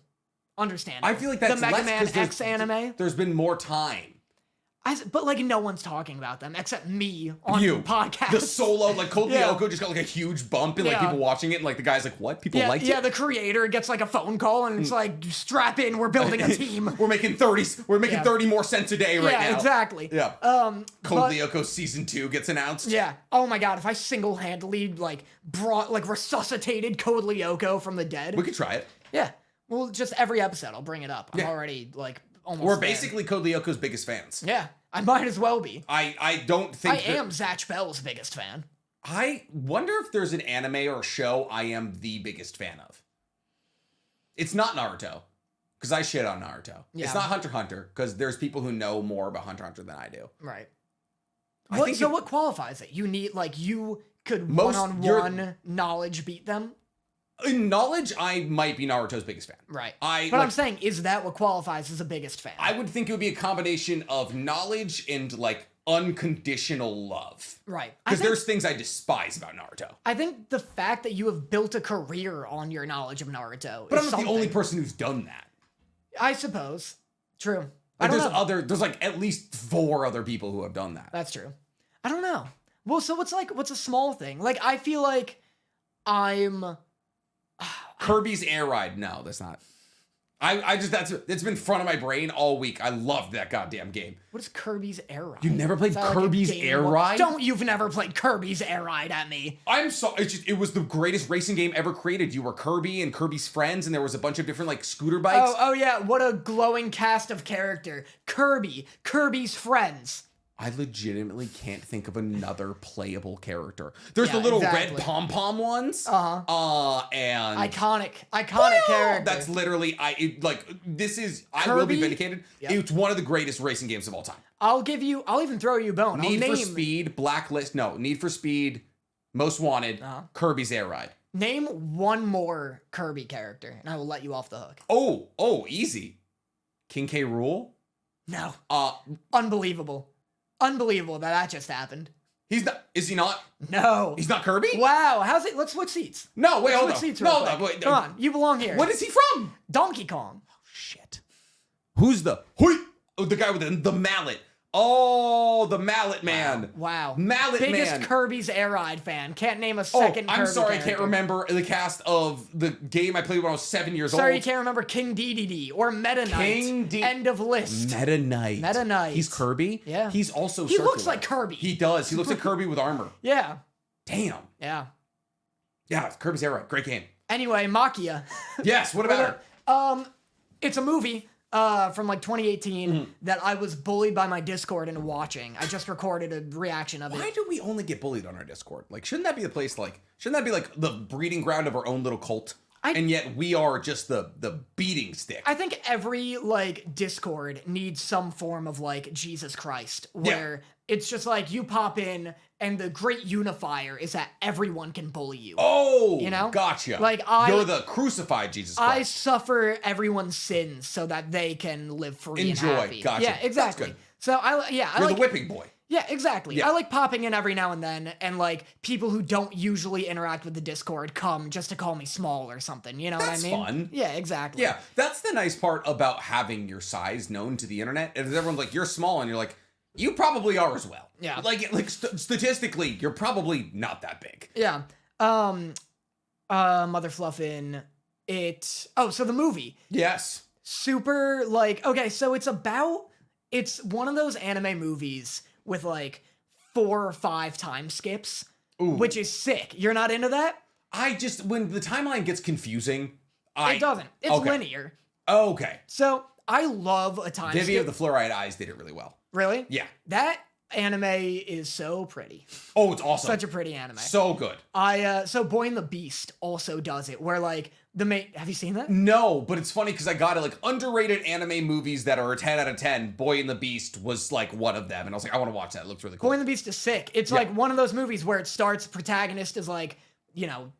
Understandable. I feel like that's the Mega less Man X anime. There's been more time. But like no one's talking about them except me on You. podcasts. The solo, like Code Lyoko just got like a huge bump and like people watching it and like the guy's like, what? People liked it? Yeah, the creator gets like a phone call and it's like, strap in, we're building a team. We're making 30 more cents a day right now. Yeah, exactly. Yeah. Code Lyoko season 2 gets announced. Yeah. Oh my god, if I single-handedly resuscitated Code Lyoko from the dead. We could try it. Yeah. Well, just every episode I'll bring it up. I'm already like almost We're there. basically Code Lyoko's biggest fans. Yeah. I might as well be. I don't think I am Zatch Bell's biggest fan. I wonder if there's an anime or a show I am the biggest fan of. It's not Naruto, because I shit on Naruto. Yeah. It's not Hunter x Hunter, because there's people who know more about Hunter x Hunter than I do. Right. What qualifies it? You need, you could one-on-one knowledge beat them? In knowledge, I might be Naruto's biggest fan. Right. I'm saying, is that what qualifies as a biggest fan? I would think it would be a combination of knowledge and, unconditional love. Right. Because there's things I despise about Naruto. I think the fact that you have built a career on your knowledge of Naruto But I'm not the only person who's done that. I suppose. True. There's at least 4 other people who have done that. That's true. I don't know. Well, so what's a small thing? I feel like I'm... Kirby's Air Ride. No, that's not. It's been front of my brain all week. I loved that goddamn game. What is Kirby's Air Ride? You never played Kirby's Air Ride? You've never played Kirby's Air Ride at me. I'm sorry. It was the greatest racing game ever created. You were Kirby and Kirby's friends, and there was a bunch of different scooter bikes. Oh yeah, what a glowing cast of character. Kirby's friends. I legitimately can't think of another playable character. There's the little red pom-pom ones. And iconic character. That's literally I will be vindicated. Yep. It's one of the greatest racing games of all time. I'll even throw you a bone. Need for Speed, Blacklist. No, Need for Speed, Most Wanted, Kirby's Air Ride. Name one more Kirby character, and I will let you off the hook. Oh, easy. King K. Rool? No. Unbelievable. Unbelievable that just happened. He's not. Is he not? No. He's not Kirby? Wow. How's it? Let's switch seats. No, wait, hold on. Seats wait. Come on. You belong here. What is he from? Donkey Kong. Oh, shit. Who's the guy with the mallet? Oh, the Mallet Man. Wow. Mallet Man. Biggest Kirby's Air Ride fan. Can't name a second Kirby I'm sorry, character. I can't remember the cast of the game I played when I was 7 years old. Sorry, you can't remember King Dedede or Meta Knight. End of list. Meta Knight. He's Kirby? Yeah. He's also He looks like Kirby. He does. He looks like Kirby with armor. Yeah. Damn. Yeah. Yeah, Kirby's Air Ride. Great game. Anyway, Makia. Yes, what about it? It's a movie. From 2018 that I was bullied by my Discord into watching. I just recorded a reaction of it. Why do we only get bullied on our Discord? Shouldn't that be the place, shouldn't that be the breeding ground of our own little cult? And yet we are just the beating stick. I think every Discord needs some form of Jesus Christ, where it's just you pop in and the great unifier is that everyone can bully you. Oh, gotcha. You're the crucified Jesus Christ. I suffer everyone's sins so that they can live free and happy. Gotcha. Yeah, exactly. That's good. So I You're the whipping boy. Yeah, exactly. Yeah. I like popping in every now and then, and like people who don't usually interact with the Discord come just to call me small or something. You know That's what I mean? fun. Yeah, exactly. Yeah, that's the nice part about having your size known to the internet. Is everyone's like, you're small, and you're like, you probably are as well. Yeah. Like statistically, you're probably not that big. Yeah. Mother Fluffin. So the movie. Yes. Super like, okay, so it's one of those anime movies with like 4 or 5 time skips, which is sick. You're not into that? When the timeline gets confusing, It doesn't. It's linear. Okay. So I love a time Vivi skip. of the Fluoride Eyes did it really well. Really? Yeah. That anime is so pretty. Oh, it's awesome. Such a pretty anime. So good. So Boy and the Beast also does it, where like have you seen that? No, but it's funny because I got it like underrated anime movies that are a 10 out of 10. Boy and the Beast was like one of them. And I was like, I want to watch that. It looks really cool. Boy and the Beast is sick. It's like one of those movies where it starts, protagonist is like,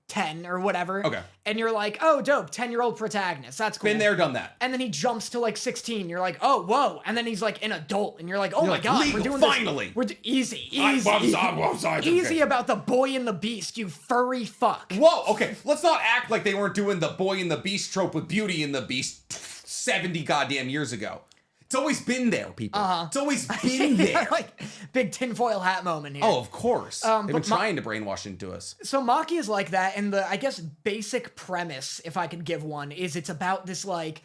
10 or whatever. Okay. And you're like, oh, dope, 10-year-old protagonist. That's cool. Been there, done that. And then he jumps to like 16. You're like, oh, whoa. And then he's like an adult. And you're like, oh my God, legal, we're doing finally. this. We're easy. Easy About the Boy and the Beast, you furry fuck. Whoa, okay. Let's not act like they weren't doing the Boy and the Beast trope with Beauty and the Beast 70 goddamn years ago. It's always been there, people. It's always been there. Like, big tinfoil hat moment here. Oh, of course. They've been but trying to brainwash into us. So Maki is like that, and the, I guess, basic premise, if I could give one, is it's about this, like,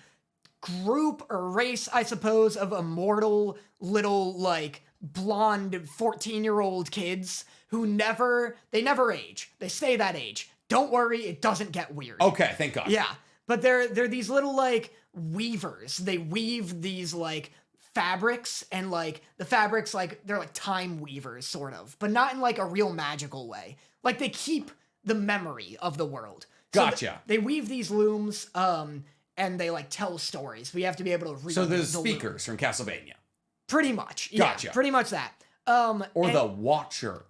group or race, I suppose, of immortal little, like, blonde 14-year-old kids who never age. They stay that age. Don't worry, it doesn't get weird. Okay, thank God. Yeah, but they're these little, like, weavers. They weave these, like, fabrics, and like the fabrics, like they're like time weavers sort of, but not in like a real magical way. Like they keep the memory of the world. So Gotcha. They weave these looms, and they like tell stories. We have to be able to read. So the speakers from Castlevania. Pretty much. Gotcha. Yeah, pretty much that. Or the Watcher.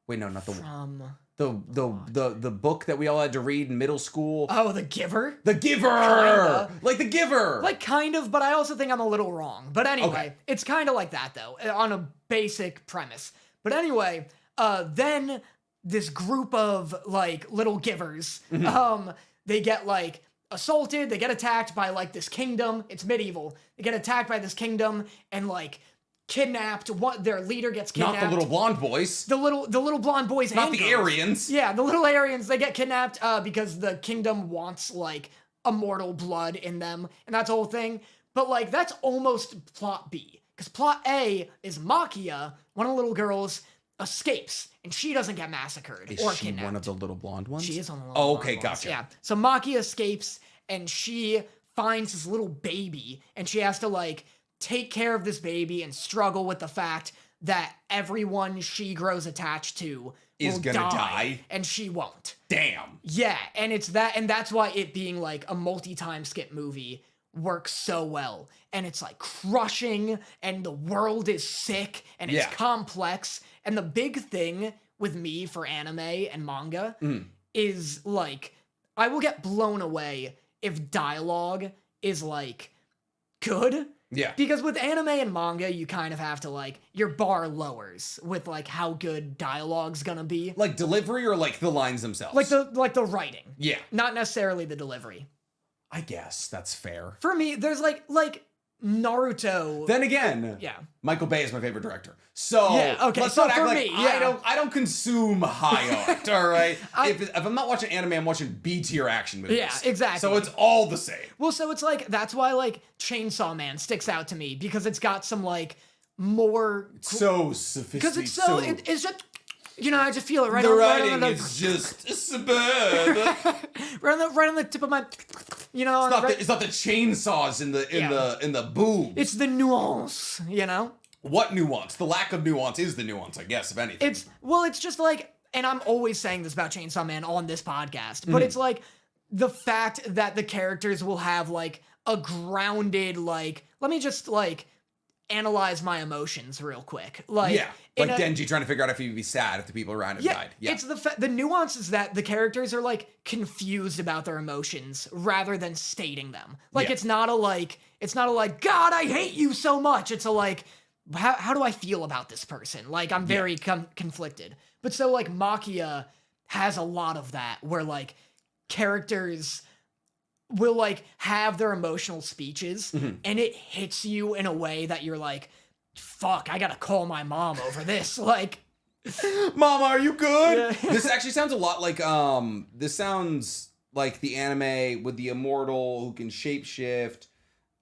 Wait, no, not the the book that we all had to read in middle school. Oh, The Giver? The Giver! Kinda. Like The Giver! Like, kind of, but I also think I'm a little wrong. But anyway, Okay. It's kind of like that, though, on a basic premise. But anyway, then this group of, like, little givers, they get, like, assaulted, they get attacked by, like, this kingdom. It's medieval. They get attacked by this kingdom and, like, kidnapped. Their leader gets kidnapped. Not the little blonde boys. The little blonde boys. Not and the girls. Aryans. Yeah, the little Aryans. They get kidnapped because the kingdom wants like immortal blood in them, and that's the whole thing. But like that's almost plot B, because plot A is Makia, one of the little girls, escapes, and she doesn't get massacred Is or she kidnapped. one of the little blonde ones? She is one of the little okay, blonde ones. gotcha. Yeah. So Makia escapes, and she finds this little baby, and she has to like take care of this baby and struggle with the fact that everyone she grows attached to Is will gonna die? and she won't. Damn. Yeah, and it's that, and that's why it being like a multi-time skip movie works so well. And it's like crushing, and the world is sick, and it's complex. And the big thing with me for anime and manga is like, I will get blown away if dialogue is like good. Yeah. Because with anime and manga, you kind of have to like, your bar lowers with like how good dialogue's gonna be. Like delivery or like the lines themselves? Like the writing. Yeah. Not necessarily the delivery. I guess that's fair. For me, there's like Naruto. Then again, Yeah. Michael Bay is my favorite director. So Yeah, okay, let's so not act for like me, yeah. I don't consume high art, all right? If I'm not watching anime, I'm watching B-tier action movies. Yeah, exactly. So it's all the same. Well, so it's like, that's why like Chainsaw Man sticks out to me, because it's got some like more... So sophisticated. Because it's so, it's just, I just feel it right the on writing the, is just superb. right on the tip of my, It's not the chainsaws in the boobs. It's the nuance, What nuance? The lack of nuance is the nuance, I guess, if anything. It's just like, and I'm always saying this about Chainsaw Man on this podcast, but it's like the fact that the characters will have like a grounded, like, let me just like analyze my emotions real quick. Like Denji trying to figure out if he'd be sad if the people around him died. Yeah. It's the nuance is that the characters are like confused about their emotions rather than stating them. Like it's not a like, God, I hate you so much. It's a like, how do I feel about this person? Like, I'm very conflicted. But so, like, Makia has a lot of that, where, like, characters will, like, have their emotional speeches, and it hits you in a way that you're like, fuck, I gotta call my mom over this. Like, Mama, are you good? Yeah. This actually sounds a lot like, this sounds like the anime with the immortal who can shapeshift.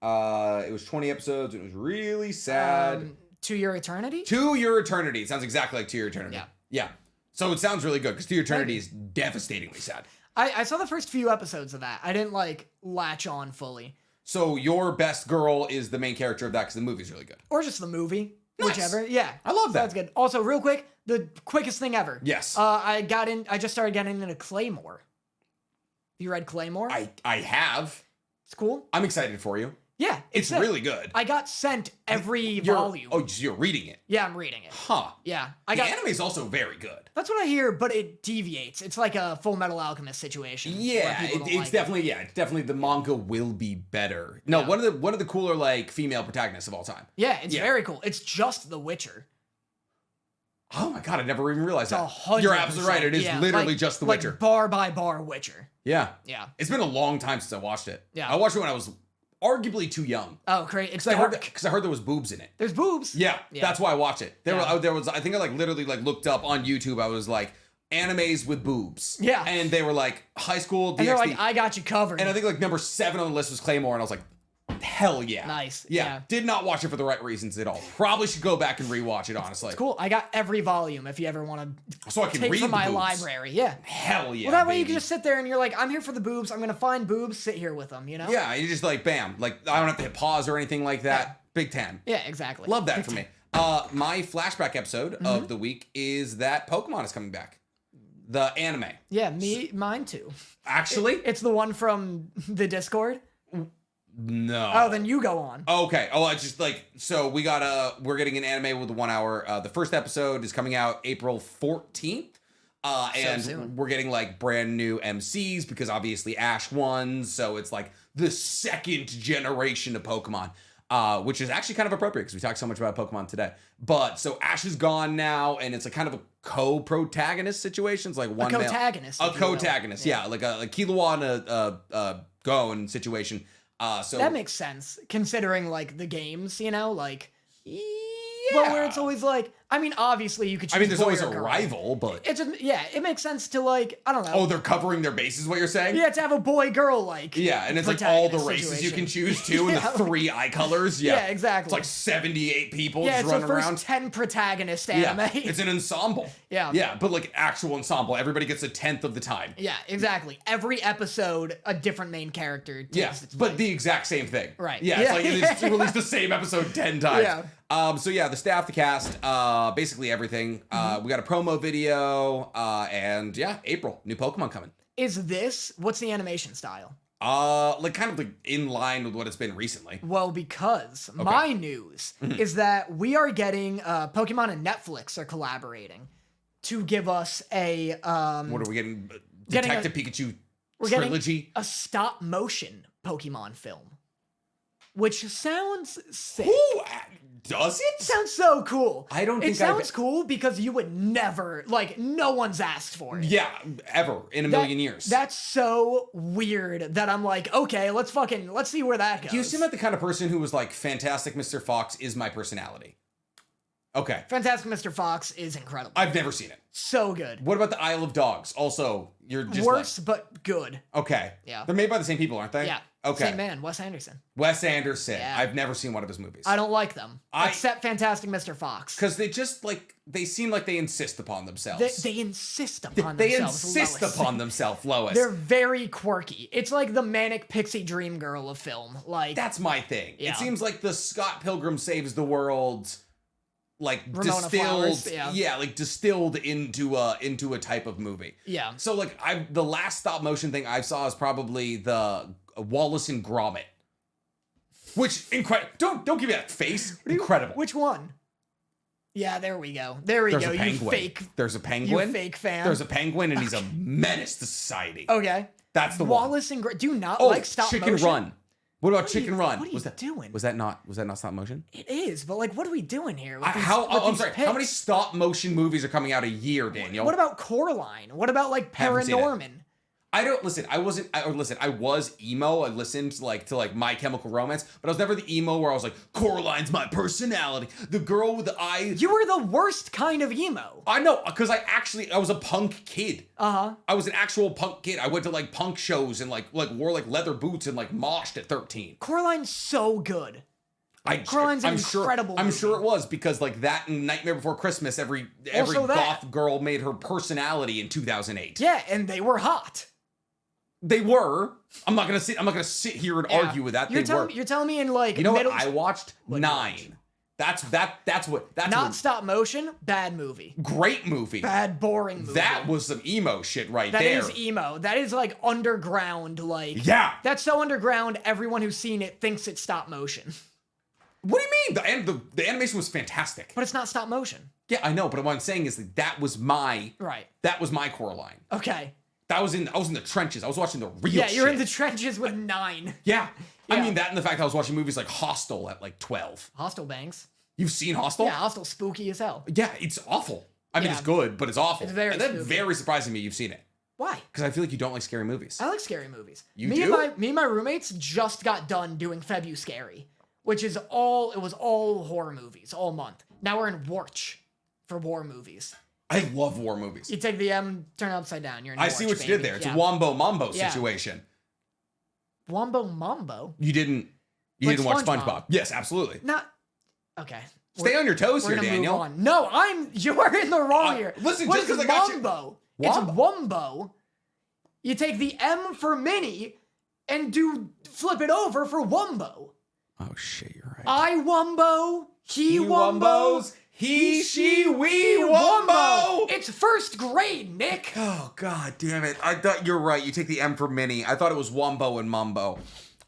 It was 20 episodes. It was really sad. To Your Eternity? To Your Eternity. It sounds exactly like To Your Eternity. Yeah. Yeah. So it sounds really good because To Your Eternity is devastatingly sad. I saw the first few episodes of that. I didn't, like, latch on fully. So your best girl is the main character of that because the movie's really good. Or just the movie. Nice. Whichever. Yeah. I love that. That's good. Also, real quick, the quickest thing ever. Yes. I just started getting into Claymore. You read Claymore? I have. It's cool. I'm excited for you. Yeah. It's really good. I got sent every volume. Oh, so you're reading it? Yeah, I'm reading it. Huh. Yeah. The anime's also very good. That's what I hear, but it deviates. It's like a Full Metal Alchemist situation. Yeah, it's definitely the manga will be better. No, one of the cooler like female protagonists of all time. Yeah, it's very cool. It's just The Witcher. Oh my god, I never even realized that. 100%. You're absolutely right. It is literally just The Witcher. Like bar by bar Witcher. Yeah. Yeah. It's been a long time since I watched it. Yeah. I watched it when I was arguably too young. Oh, great. It's dark. Because I heard there was boobs in it. There's boobs. Yeah, that's why I watched it. There was I think I like literally like looked up on YouTube. I was like animes with boobs. Yeah. And they were like high school DxD. And they're like, I got you covered. And I think like number 7 on the list was Claymore, and I was like, hell yeah. Nice. Yeah. Did not watch it for the right reasons at all. Probably should go back and rewatch it, honestly. It's cool. I got every volume if you ever want to So I can take read from the my boobs. library. Yeah. Hell yeah. Well, that way you baby. can just sit there and you're like, I'm here for the boobs. I'm going to find boobs, sit here with them, you know? Yeah, you just like, bam. Like, I don't have to hit pause or anything like that. Yeah. Big 10. Yeah, exactly. Love that for me. My flashback episode of the week is that Pokemon is coming back. The anime. Yeah, mine too. Actually? It's the one from the Discord. No. Oh, then you go on. Okay. Oh, I just like, so we're getting an anime with 1 hour. The first episode is coming out April 14th. And soon. we're getting like brand new MCs because obviously Ash won. So it's like the second generation of Pokemon, which is actually kind of appropriate because we talked so much about Pokemon today. But so Ash is gone now, and it's a kind of a co-protagonist situation. It's like one male- co-tagonist. a co-tagonist, yeah, like a Killua and a Gon situation. So that makes sense considering like the games, you know, like yeah. well, where it's always like, I mean, obviously you could choose I mean, there's boy always or a girl. rival, but It's just, yeah, it makes sense to like, I don't know. oh, they're covering their bases. What you're saying? Yeah, to have a boy girl like. Yeah, and it's like all the protagonist races you situation. can choose too, and Yeah. the 3 eye colors. Yeah, Yeah, exactly. It's like 78 people Yeah, just it's the running first around. 10 protagonist Yeah, anime. it's an ensemble. Yeah. Yeah, but like actual ensemble. Everybody gets a 10th of the time. Yeah, exactly. Every episode, a different main character takes Yeah, its but place. the exact same thing. Right. Yeah, Yeah. it's like it's released the same episode 10 times. Yeah. So yeah, the staff, the cast, basically everything. We got a promo video, and yeah, April, new Pokemon coming. What's the animation style? Like kind of like in line with what it's been recently. Well, because my news is that we are getting Pokemon and Netflix are collaborating to give us a What are we getting? Getting Detective Pikachu we're trilogy? getting a stop motion Pokemon film, which sounds sick. Who does it? Sounds so cool. I don't think it sounds cool because you would never, like, no one's asked for it. Yeah, ever in a million years. That's so weird that I'm like, okay, let's see where that goes. You seem like the kind of person who was like, Fantastic Mr. Fox is my personality. Okay. Fantastic Mr. Fox is incredible. I've never seen it. So good. What about the Isle of Dogs? Also, you're just Worse, but good. okay. Yeah. They're made by the same people, aren't they? Yeah. Okay. Same man, Wes Anderson. Wes Anderson. Yeah. I've never seen one of his movies. I don't like them. Except Fantastic Mr. Fox. Because they just like, they seem like they insist upon themselves. They insist upon They themselves. insist Lois. upon themselves, Lois. They're very quirky. It's like the manic pixie dream girl of film. Like That's my thing. Yeah. It seems like the Scott Pilgrim Saves the World, like Ramona distilled, Flowers, yeah. like distilled into a type of movie. Yeah. So like the last stop motion thing I saw is probably the Wallace and Gromit, which incredible. Don't give me that face. Incredible. Which one? Yeah, there we go. There we There's go. a You penguin. fake. There's a penguin. You fake fan. There's a penguin, and he's a menace to society. Okay. That's the one. Wallace and do you not Oh, like stop Chicken motion? Run. What about Chicken Run? What are you doing? Was that not stop motion? It is, but like, what are we doing here? With I'm sorry. picks? How many stop motion movies are coming out a year, Daniel? What about Coraline? What about like Haven't seen it. Paranorman? I don't listen. I was emo. I listened to My Chemical Romance, but I was never the emo where I was like, Coraline's my personality. The girl with the eye. You were the worst kind of emo. I know, because I was a punk kid. Uh-huh. I was an actual punk kid. I went to like punk shows and like wore like leather boots and like moshed at 13. Coraline's so good. Coraline's an incredible I'm movie. sure it was, because like that and Nightmare Before Christmas, every Also that. goth girl made her personality in 2008. Yeah, and they were hot. They were. I'm not gonna sit here and argue with that. You're They were. You're telling me in like You know what middle. I watched? What 9. That's Not stop motion. Bad movie. great movie. Bad boring movie. That was some emo shit right That there. is emo. That is like underground. Like Yeah. That's so underground. Everyone who's seen it thinks it's stop motion. What do you mean? The animation was fantastic. But it's not stop motion. Yeah, I know, but what I'm saying is that was my Coraline. Okay. I was in the trenches. I was watching the real Yeah, shit. you're in the trenches with 9. Yeah. I Yeah. mean that and the fact I was watching movies like Hostel at like 12. Hostel bangs. You've seen Hostel? Yeah, Hostel spooky as hell. Yeah, it's awful. I mean, Yeah. it's good, but it's awful. It's very and that's spooky. very surprising me you've seen it. Why? Because I feel like you don't like scary movies. I like scary movies. You me do? And me and my roommates just got done doing Febu Scary, which is all horror movies all month. Now we're in Warch for war movies. I love war movies. You take the M, turn it upside down. You're in I Warch, see what you baby. did there. It's Yeah. a Wombo Mambo Yeah. situation. Wombo Mambo? You didn't Like watch SpongeBob. SpongeBob. Yes, absolutely. Not... Okay. Stay on your toes We're here, gonna Daniel. move on. No, you're in the wrong here. listen, What just is 'cause I got you- Wombo? Wombo. It's Wombo. You take the M for mini and flip it over for Wombo. Oh shit, you're right. I Wombo, he Wombo, Wombos, he, she, we Wombo. It's first grade, Nick. Oh god damn it. I thought you're right. You take the M for mini. I thought it was Wombo and Mumbo.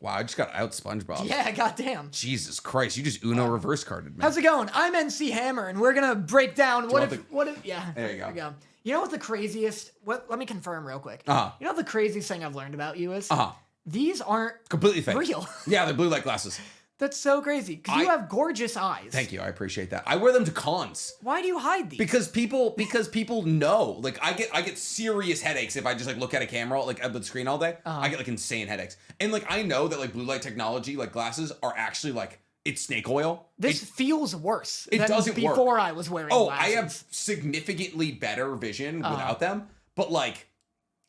Wow, I just got out SpongeBob. Yeah, goddamn. Jesus Christ, you just Uno reverse carded me. How's it going? I'm NC Hammer, and we're gonna break down you want what if, yeah. There you go. we go. You know what the craziest, let me confirm real quick. Uh-huh. You know what the craziest thing I've learned about you is? Uh-huh. These aren't Completely fake. real. Yeah, they're blue light glasses. That's so crazy, because you have gorgeous eyes. Thank you, I appreciate that. I wear them to cons. Why do you hide these? Because people know. Like I get serious headaches if I just like look at a camera like at the screen all day. I get like insane headaches. And like I know that like blue light technology, like glasses, are actually like it's snake oil. This feels worse it than doesn't work. before I was wearing Oh, glasses. I have significantly better vision without them. But like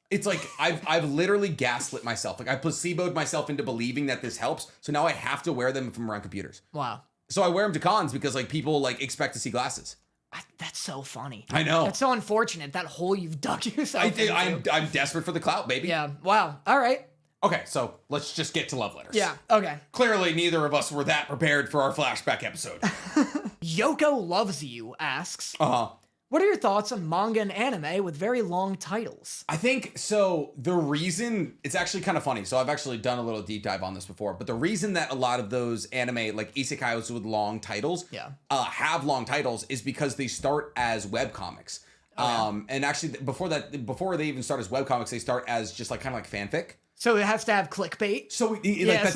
it's like I've literally gaslit myself. Like I placeboed myself into believing that this helps. So now I have to wear them if I'm around computers. Wow. So I wear them to cons because like people like expect to see glasses. That's so funny. I know. That's so unfortunate, that hole you've dug yourself I think into. I'm desperate for the clout, baby. Yeah, wow. All right. Okay, so let's just get to love letters. Yeah, okay. Clearly, neither of us were that prepared for our flashback episode. Yoko Loves You asks, Uh-huh. what are your thoughts on manga and anime with very long titles? I think, so the reason, it's actually kind of funny. So I've actually done a little deep dive on this before, but the reason that a lot of those anime, like isekais with long titles, have long titles is because they start as webcomics. And actually, before they even start as webcomics, they start as just like kind of like fanfic. So it has to have clickbait? So so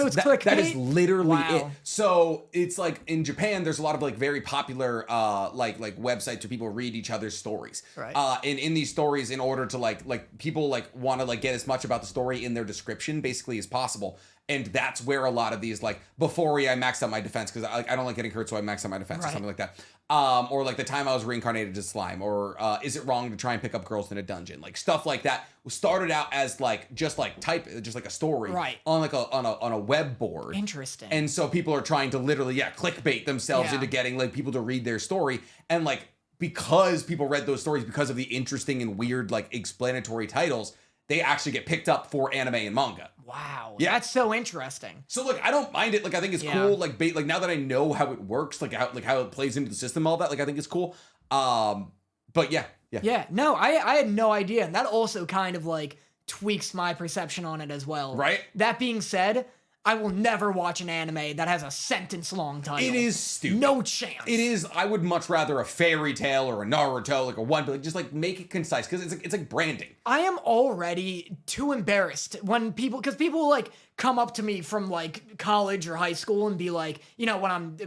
it's clickbait? That is literally Wow. it. So it's like in Japan, there's a lot of like very popular like websites where people read each other's stories. Right. And in these stories, in order to like people like want to like get as much about the story in their description basically as possible. And that's where a lot of these like before I maxed out my defense because I don't like getting hurt, so I maxed out my defense or something like that. Or like the time I was reincarnated as slime, or is it wrong to try and pick up girls in a dungeon? Like stuff like that started out as like just like just like a story on like on a web board. Interesting. And so people are trying to literally clickbait themselves into getting like people to read their story, and like because people read those stories because of the interesting and weird like explanatory titles, they actually get picked up for anime and manga. Wow. Yeah. That's so interesting. So like I don't mind it. Like I think it's cool. Like like now that I know how it works, like how it plays into the system, all that. Like I think it's cool. But yeah. Yeah. No, I had no idea, and that also kind of like tweaks my perception on it as well. Right. That being said, I will never watch an anime that has a sentence-long title. It is stupid. No chance. It is. I would much rather a fairy tale or a Naruto, like a one, but like, just like make it concise because it's like branding. I am already too embarrassed when because people like come up to me from like college or high school and be like, you know, when I'm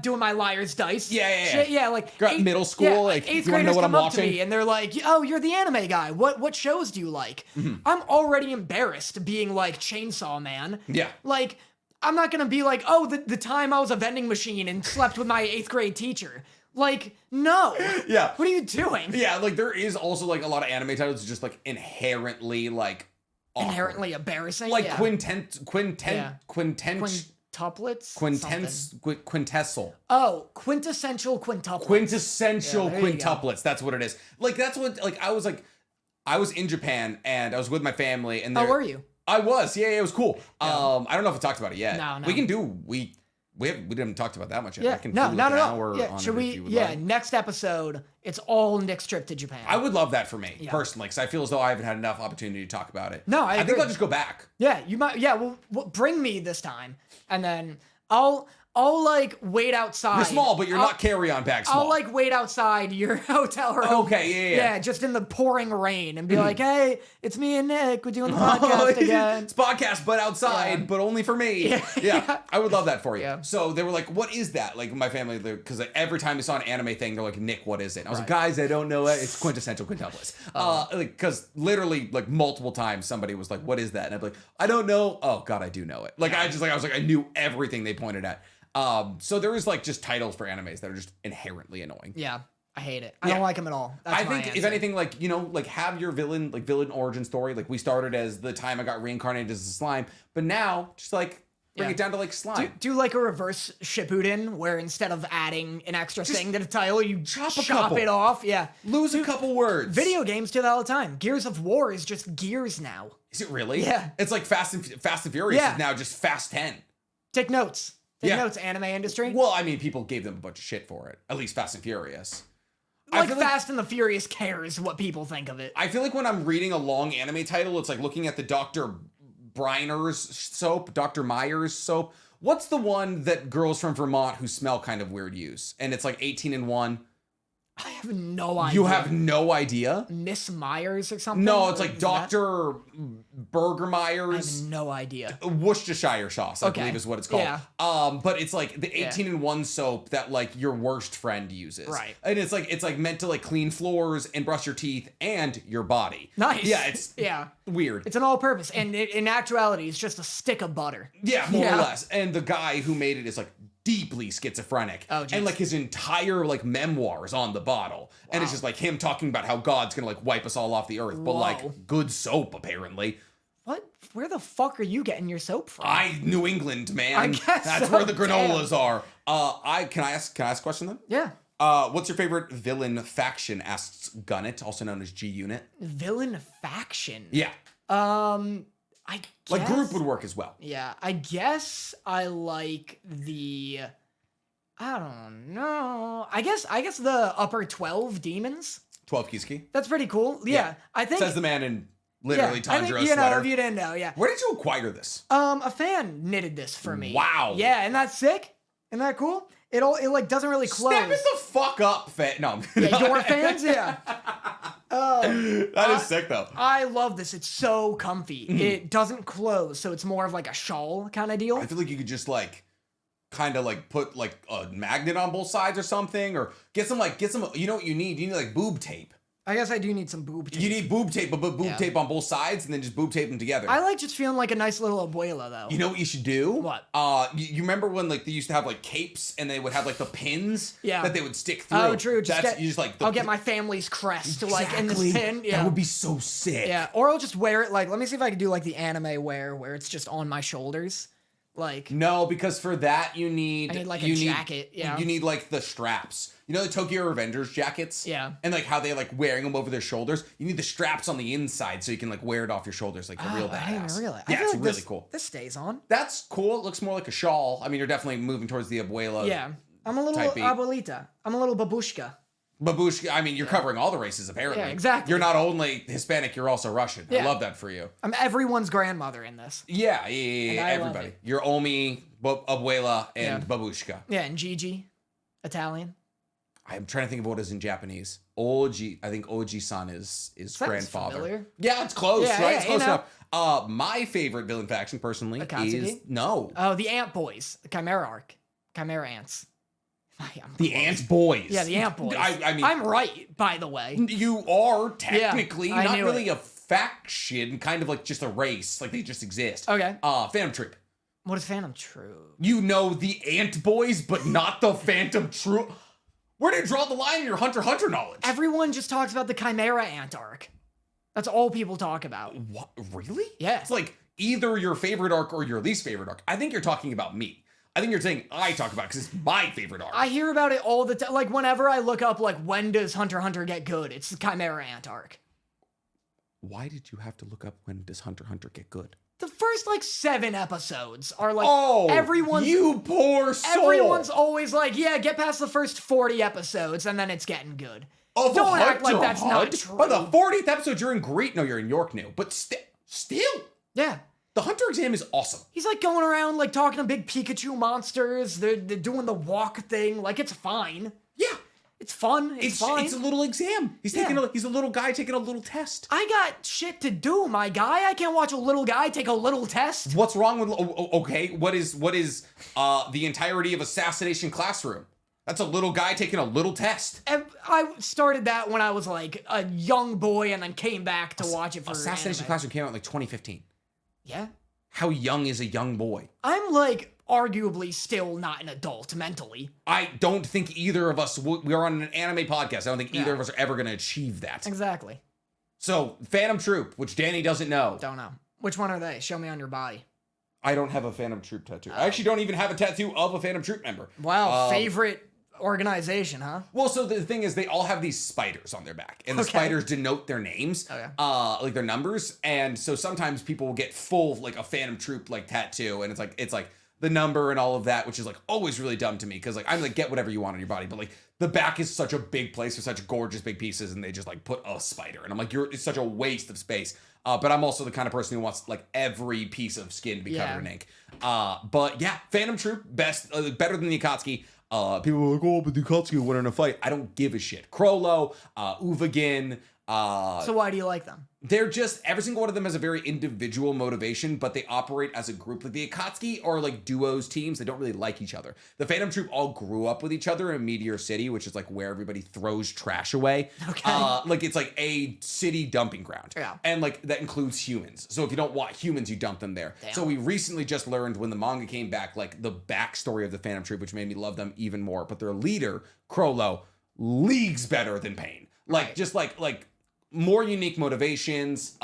doing my liar's dice. Yeah. Like Middle school, like eighth you want to know graders what I'm come up watching? to me and they're like, oh, you're the anime guy. What shows do you like? I'm already embarrassed being like Chainsaw Man. Yeah. Like, I'm not gonna be like, oh, the time I was a vending machine and slept with my 8th grade teacher. Like, no. Yeah. What are you doing? Yeah, like there is also like a lot of anime titles just like inherently like awkward. Inherently embarrassing. Like yeah. quintessal. Oh, quintessential quintuplets. Quintessential Yeah, there you go. quintuplets. That's what it is. Like that's what like I was in Japan and I was with my family and How were you? I was. Yeah, it was cool. I don't know if we talked about it yet. No. We can do we didn't talk about that much yet. Yeah, I can no, do not like at an all. hour Yeah, on should it we? if you would Yeah, like. next episode, it's all Nick's trip to Japan. I would love that for me Yeah. personally because I feel as though I haven't had enough opportunity to talk about it. No, I think agree. I'll just go back. Yeah, you might. Yeah, well, bring me this time, and then I'll like wait outside. You're small, but you're not carry-on bag small. I'll like wait outside your hotel room. Okay, yeah. just in the pouring rain, and be like, "Hey, it's me and Nick. We're doing the podcast again." It's podcast, but outside, but only for me. Yeah, I would love that for you. Yeah. So they were like, "What is that?" Like my family, because like, every time they saw an anime thing, they're like, "Nick, what is it?" And I was like, "Guys, I don't know it. It's quintessential quintuplets." Because literally, like multiple times, somebody was like, "What is that?" And I'd be like, "I don't know." Oh God, I do know it. Like I was like, I knew everything they pointed at. So there is like just titles for animes that are just inherently annoying. Yeah, I hate it. I don't like them at all. That's I think my if answer. anything, like, you know, like have your villain origin story. Like we started as the time I got reincarnated as a slime, but now just like bring it down to like slime. Do like a reverse Shippuden where instead of adding an extra thing to the title, you chop chop it off. Yeah. Lose a couple words. Video games do that all the time. Gears of War is just Gears now. Is it really? Yeah. It's like Fast and Furious Yeah. is now just Fast 10. Take notes. Take Yeah. notes, anime industry. Well, I mean, people gave them a bunch of shit for it. At least Fast and Furious. Like Fast and the Furious cares what people think of it. I feel like when I'm reading a long anime title, it's like looking at the Dr. Breiner's soap, Dr. Meyer's soap. What's the one that girls from Vermont who smell kind of weird use? And it's like 18 and 1. I have no idea. You have no idea? Miss Myers or something? No, it's like Is that- Dr. I Burgermeyer's have no idea. Worcestershire sauce, I believe is what it's called. Yeah. But it's like the 18 and 1 soap that like your worst friend uses. Right. And it's like meant to like clean floors and brush your teeth and your body. Nice. Yeah, it's Yeah. weird. It's an all-purpose, and in actuality, it's just a stick of butter. Yeah, more or less. And the guy who made it is like deeply schizophrenic. Oh, geez. and like his entire like memoir is on the bottle. And it's just like him talking about how God's gonna like wipe us all off the earth. But Whoa. like good soap, apparently. What? Where the fuck are you getting your soap from? New England, man. I guess That's so, where the granolas are. Can I ask a question then? Yeah. What's your favorite villain faction? Asks Gunnet, also known as G Unit. Villain faction. Yeah. I guess, Like group would work as well. Yeah, I guess I like I don't know. I guess the upper 12 demons. 12 Kiski. That's pretty cool. Yeah. I think Says the man in literally I think, Tanjiro you know, sweater. if you didn't know, yeah. Where did you acquire this? A fan knitted this for me. Wow. Yeah, and that's sick. Isn't that cool? It like doesn't really close. Step it the fuck up, fan. No, Yeah, your fans, yeah. That is sick though. I love this. It's so comfy. It doesn't close, so it's more of like a shawl kind of deal. I feel like you could just like kind of like put like a magnet on both sides or something, or get some. You know what you need? You need like boob tape. I guess I do need some boob tape. You need boob tape, but put boob tape on both sides, and then just boob tape them together. I like just feeling like a nice little abuela, though. You know what you should do? What? You remember when like they used to have like capes and they would have like the pins that they would stick through? Oh, true. You just like I'll get my family's crest like in this pin. Yeah. That would be so sick. Yeah, or I'll just wear it like. Let me see if I can do like the anime wear where it's just on my shoulders. Like no, because for that you need like a jacket. Yeah, you need like the straps. You know the Tokyo Revengers jackets? Yeah. And like how they like wearing them over their shoulders. You need the straps on the inside so you can like wear it off your shoulders like a real badass. I didn't realize. Yeah, I feel it's like really cool. This stays on. That's cool. It looks more like a shawl. I mean, you're definitely moving towards the abuela. Yeah, I'm a little type beat. abuelita. I'm a little babushka. Babushka, I mean, you're covering all the races, apparently. Yeah, exactly. You're not only Hispanic, you're also Russian. I Yeah. love that for you. I'm everyone's grandmother in this. Yeah, And I love everybody. it. You're Omi, Abuela, and Babushka. Yeah, and Gigi, Italian. I'm trying to think of what is in Japanese. Oji, I think Oji-san is grandfather. Familiar. Yeah, it's close, Yeah, right? yeah, It's close you know. enough. My favorite villain faction, personally, Akatsuki? is... No. Oh, the Ant Boys, the Chimera arc, Chimera Ants. The Ant Boys. Yeah, the Ant Boys. I mean... I'm right, by the way. You are technically Yeah, I not knew really it. a faction, kind of like just a race. Like, they just exist. Okay. Phantom Troop. What is Phantom Troop? You know the Ant Boys, but not the Phantom Troop. Where do you draw the line in your Hunter x Hunter knowledge? Everyone just talks about the Chimera Ant arc. That's all people talk about. What? Really? Yeah. It's like either your favorite arc or your least favorite arc. I think you're talking about me. I think you're saying I talk about it because it's my favorite arc. I hear about it all the time. Like, whenever I look up, like, when does Hunter x Hunter get good? It's the Chimera Ant arc. Why did you have to look up when does Hunter x Hunter get good? The first, like, 7 episodes are, like, you poor soul. everyone's always like, yeah, get past the first 40 episodes, and then it's getting good. Of Don't act like Hunter that's not true. By the 40th episode, you're in Greek. No, you're in York now. But still, Yeah. the Hunter exam is awesome. He's, like, going around, like, talking to big Pikachu monsters. They're doing the walk thing. Like, it's fine. Yeah. It's fun. It's fine. It's a little exam. He's he's a little guy taking a little test. I got shit to do, my guy. I can't watch a little guy take a little test. What's wrong with okay? What is the entirety of Assassination Classroom? That's a little guy taking a little test. And I started that when I was like a young boy, and then came back to watch it for Assassination anime. Classroom came out in like 2015. Yeah, How young is a young boy? I'm like arguably still not an adult mentally. I don't think either of us. We are on an anime podcast. I don't think either of us are ever going to achieve that. Exactly. So, Phantom Troop, which Danny doesn't know. Don't know. Which one are they? Show me on your body. I don't have a Phantom Troop tattoo. I actually don't even have a tattoo of a Phantom Troop member. Wow, favorite organization, huh? Well, so the thing is, they all have these spiders on their back, and the spiders denote their names, like their numbers. And so sometimes people will get full like a Phantom Troop like tattoo, and it's like the number and all of that, which is like always really dumb to me because like I'm like get whatever you want on your body, but like the back is such a big place with such gorgeous big pieces, and they just like put a spider, and I'm like it's such a waste of space. But I'm also the kind of person who wants like every piece of skin to be covered in ink. But yeah, Phantom Troop better than the Akatsuki. People are like, oh, but the Akatsuki will win in a fight. I don't give a shit. Krollo, Uvagin. So why do you like them? They're just, every single one of them has a very individual motivation, but they operate as a group. Like the Akatsuki are like duos teams. They don't really like each other. The Phantom Troop all grew up with each other in Meteor City, which is like where everybody throws trash away. Okay. Like it's like a city dumping ground. Yeah. And like that includes humans. So if you don't want humans, you dump them there. Damn. So we recently just learned when the manga came back, like the backstory of the Phantom Troop, which made me love them even more. But their leader, Krollo, leagues better than Pain. Like just like more unique motivations,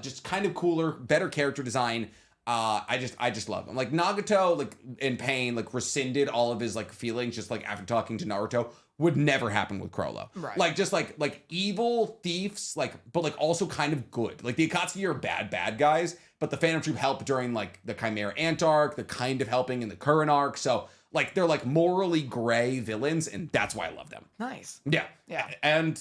just kind of cooler, better character design. I just love him. Like Nagato, like in Pain, like rescinded all of his like feelings just like after talking to Naruto. Would never happen with Krollo. Right. Like just like evil thieves, like but like also kind of good. Like the Akatsuki are bad guys, but the Phantom Troop help during like the Chimera Ant arc. They're kind of helping in the current arc. So like they're like morally gray villains, and that's why I love them. Nice. Yeah. And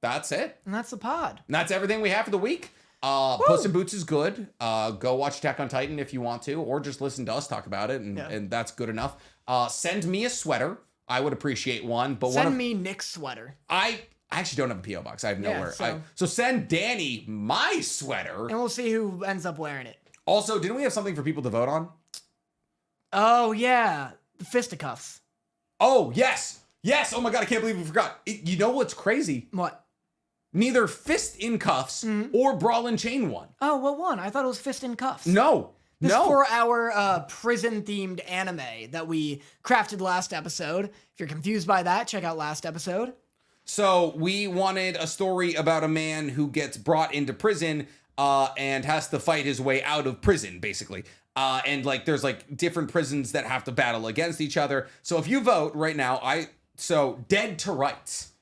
that's it. And that's the pod. And that's everything we have for the week. Puss in Boots is good. Go watch Attack on Titan if you want to, or just listen to us talk about it, and that's good enough. Send me a sweater. I would appreciate one. But send me Nick's sweater. I actually don't have a P.O. box. I have nowhere. So send Danny my sweater. And we'll see who ends up wearing it. Also, didn't we have something for people to vote on? Oh, yeah. The fisticuffs. Oh, yes. Yes. Oh, my God. I can't believe we forgot. You know what's crazy? What? Neither Fist in Cuffs or Brawl and Chain won. Oh, what won? I thought it was Fist in Cuffs. No. This is for our prison-themed anime that we crafted last episode. If you're confused by that, check out last episode. So we wanted a story about a man who gets brought into prison and has to fight his way out of prison, basically. And like there's like different prisons that have to battle against each other. So if you vote right now, Dead to Rights.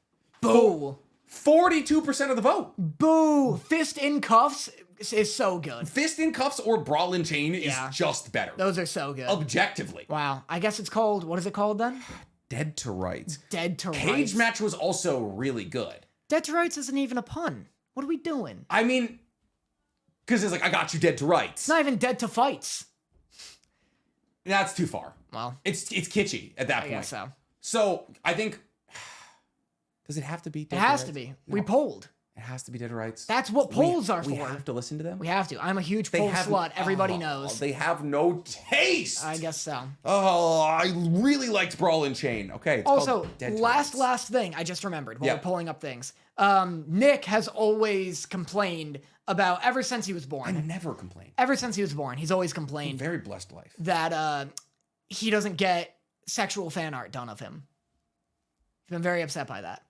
Boo. 42% of the vote. Boo. Fist in Cuffs is so good. Fist in Cuffs or Brawl and Chain is just better. Those are so good. Objectively. Wow. I guess it's called, what is it called then? Dead to Rights. Dead to Rights. Cage Match was also really good. Dead to Rights isn't even a pun. What are we doing? I mean, because it's like, I got you Dead to Rights. It's not even Dead to Fights. That's too far. Well, it's kitschy at that point. I guess so. So I think, does it have to be Dead It to has Rights? to be. No. We polled. It has to be Dead to Rights. That's what polls are for. We have to listen to them? We have to. I'm a huge poll slut. Everybody knows. They have no taste. I guess so. Oh, I really liked Brawl and Chain. Okay. It's Also, called Dead to last Rights. thing I just remembered while Yeah. we're pulling up things. Nick has always complained about, ever since he was born. I never complained. Ever since he was born, he's always A complained very blessed life. that he doesn't get sexual fan art done of him. He's been very upset by that.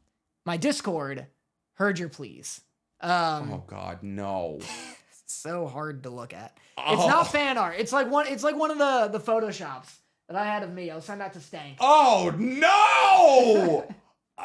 My Discord heard your pleas. Oh God, no. It's so hard to look at. Oh. It's not fan art. It's like one of the photoshops that I had of me. I'll send that to Stank. Oh no!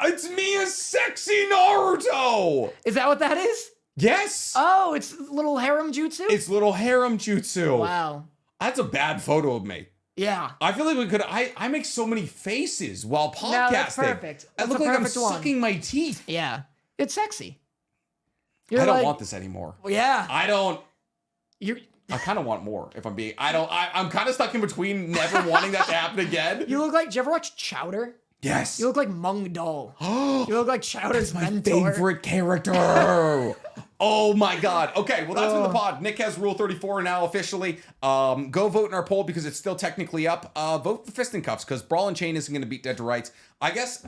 It's me as sexy Naruto! Is that what that is? Yes! Oh, it's little harem jutsu? It's little harem jutsu. Wow. That's a bad photo of me. Yeah. I feel like we could. I make so many faces while podcasting. No, that's perfect. I That's look a like I'm perfect one. sucking my teeth. Yeah. It's sexy. I don't want this anymore. Yeah. I don't. You I kind of want more. If I'm being, I'm kind of stuck in between never wanting that to happen again. you look like. Did you ever watch Chowder? Yes. You look like Mung Dal. You look like Chowder's my mentor. favorite character. Oh my God. Okay, well that's been the pod. Nick has Rule 34 now officially. Go vote in our poll because it's still technically up. Vote for Fist and Cuffs because Brawl and Chain isn't going to beat Dead to Rights. I guess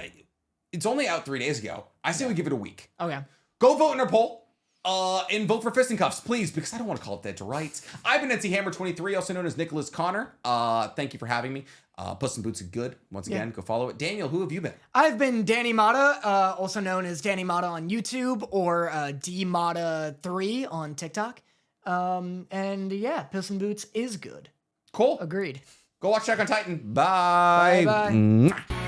it's only out 3 days ago. I say we give it a week. Okay. Go vote in our poll. And vote for Fist and Cuffs, please, because I don't want to call it Dead to Rights. I've been NC Hammer23, also known as Nicholas Connor. Thank you for having me. Puss in Boots are good. Once again, go follow it. Daniel, who have you been? I've been Danny Motta, also known as Danny Motta on YouTube or DMotta3 on TikTok. And yeah, Puss in Boots is good. Cool. Agreed. Go watch Attack on Titan. Bye. Bye-bye. Mwah.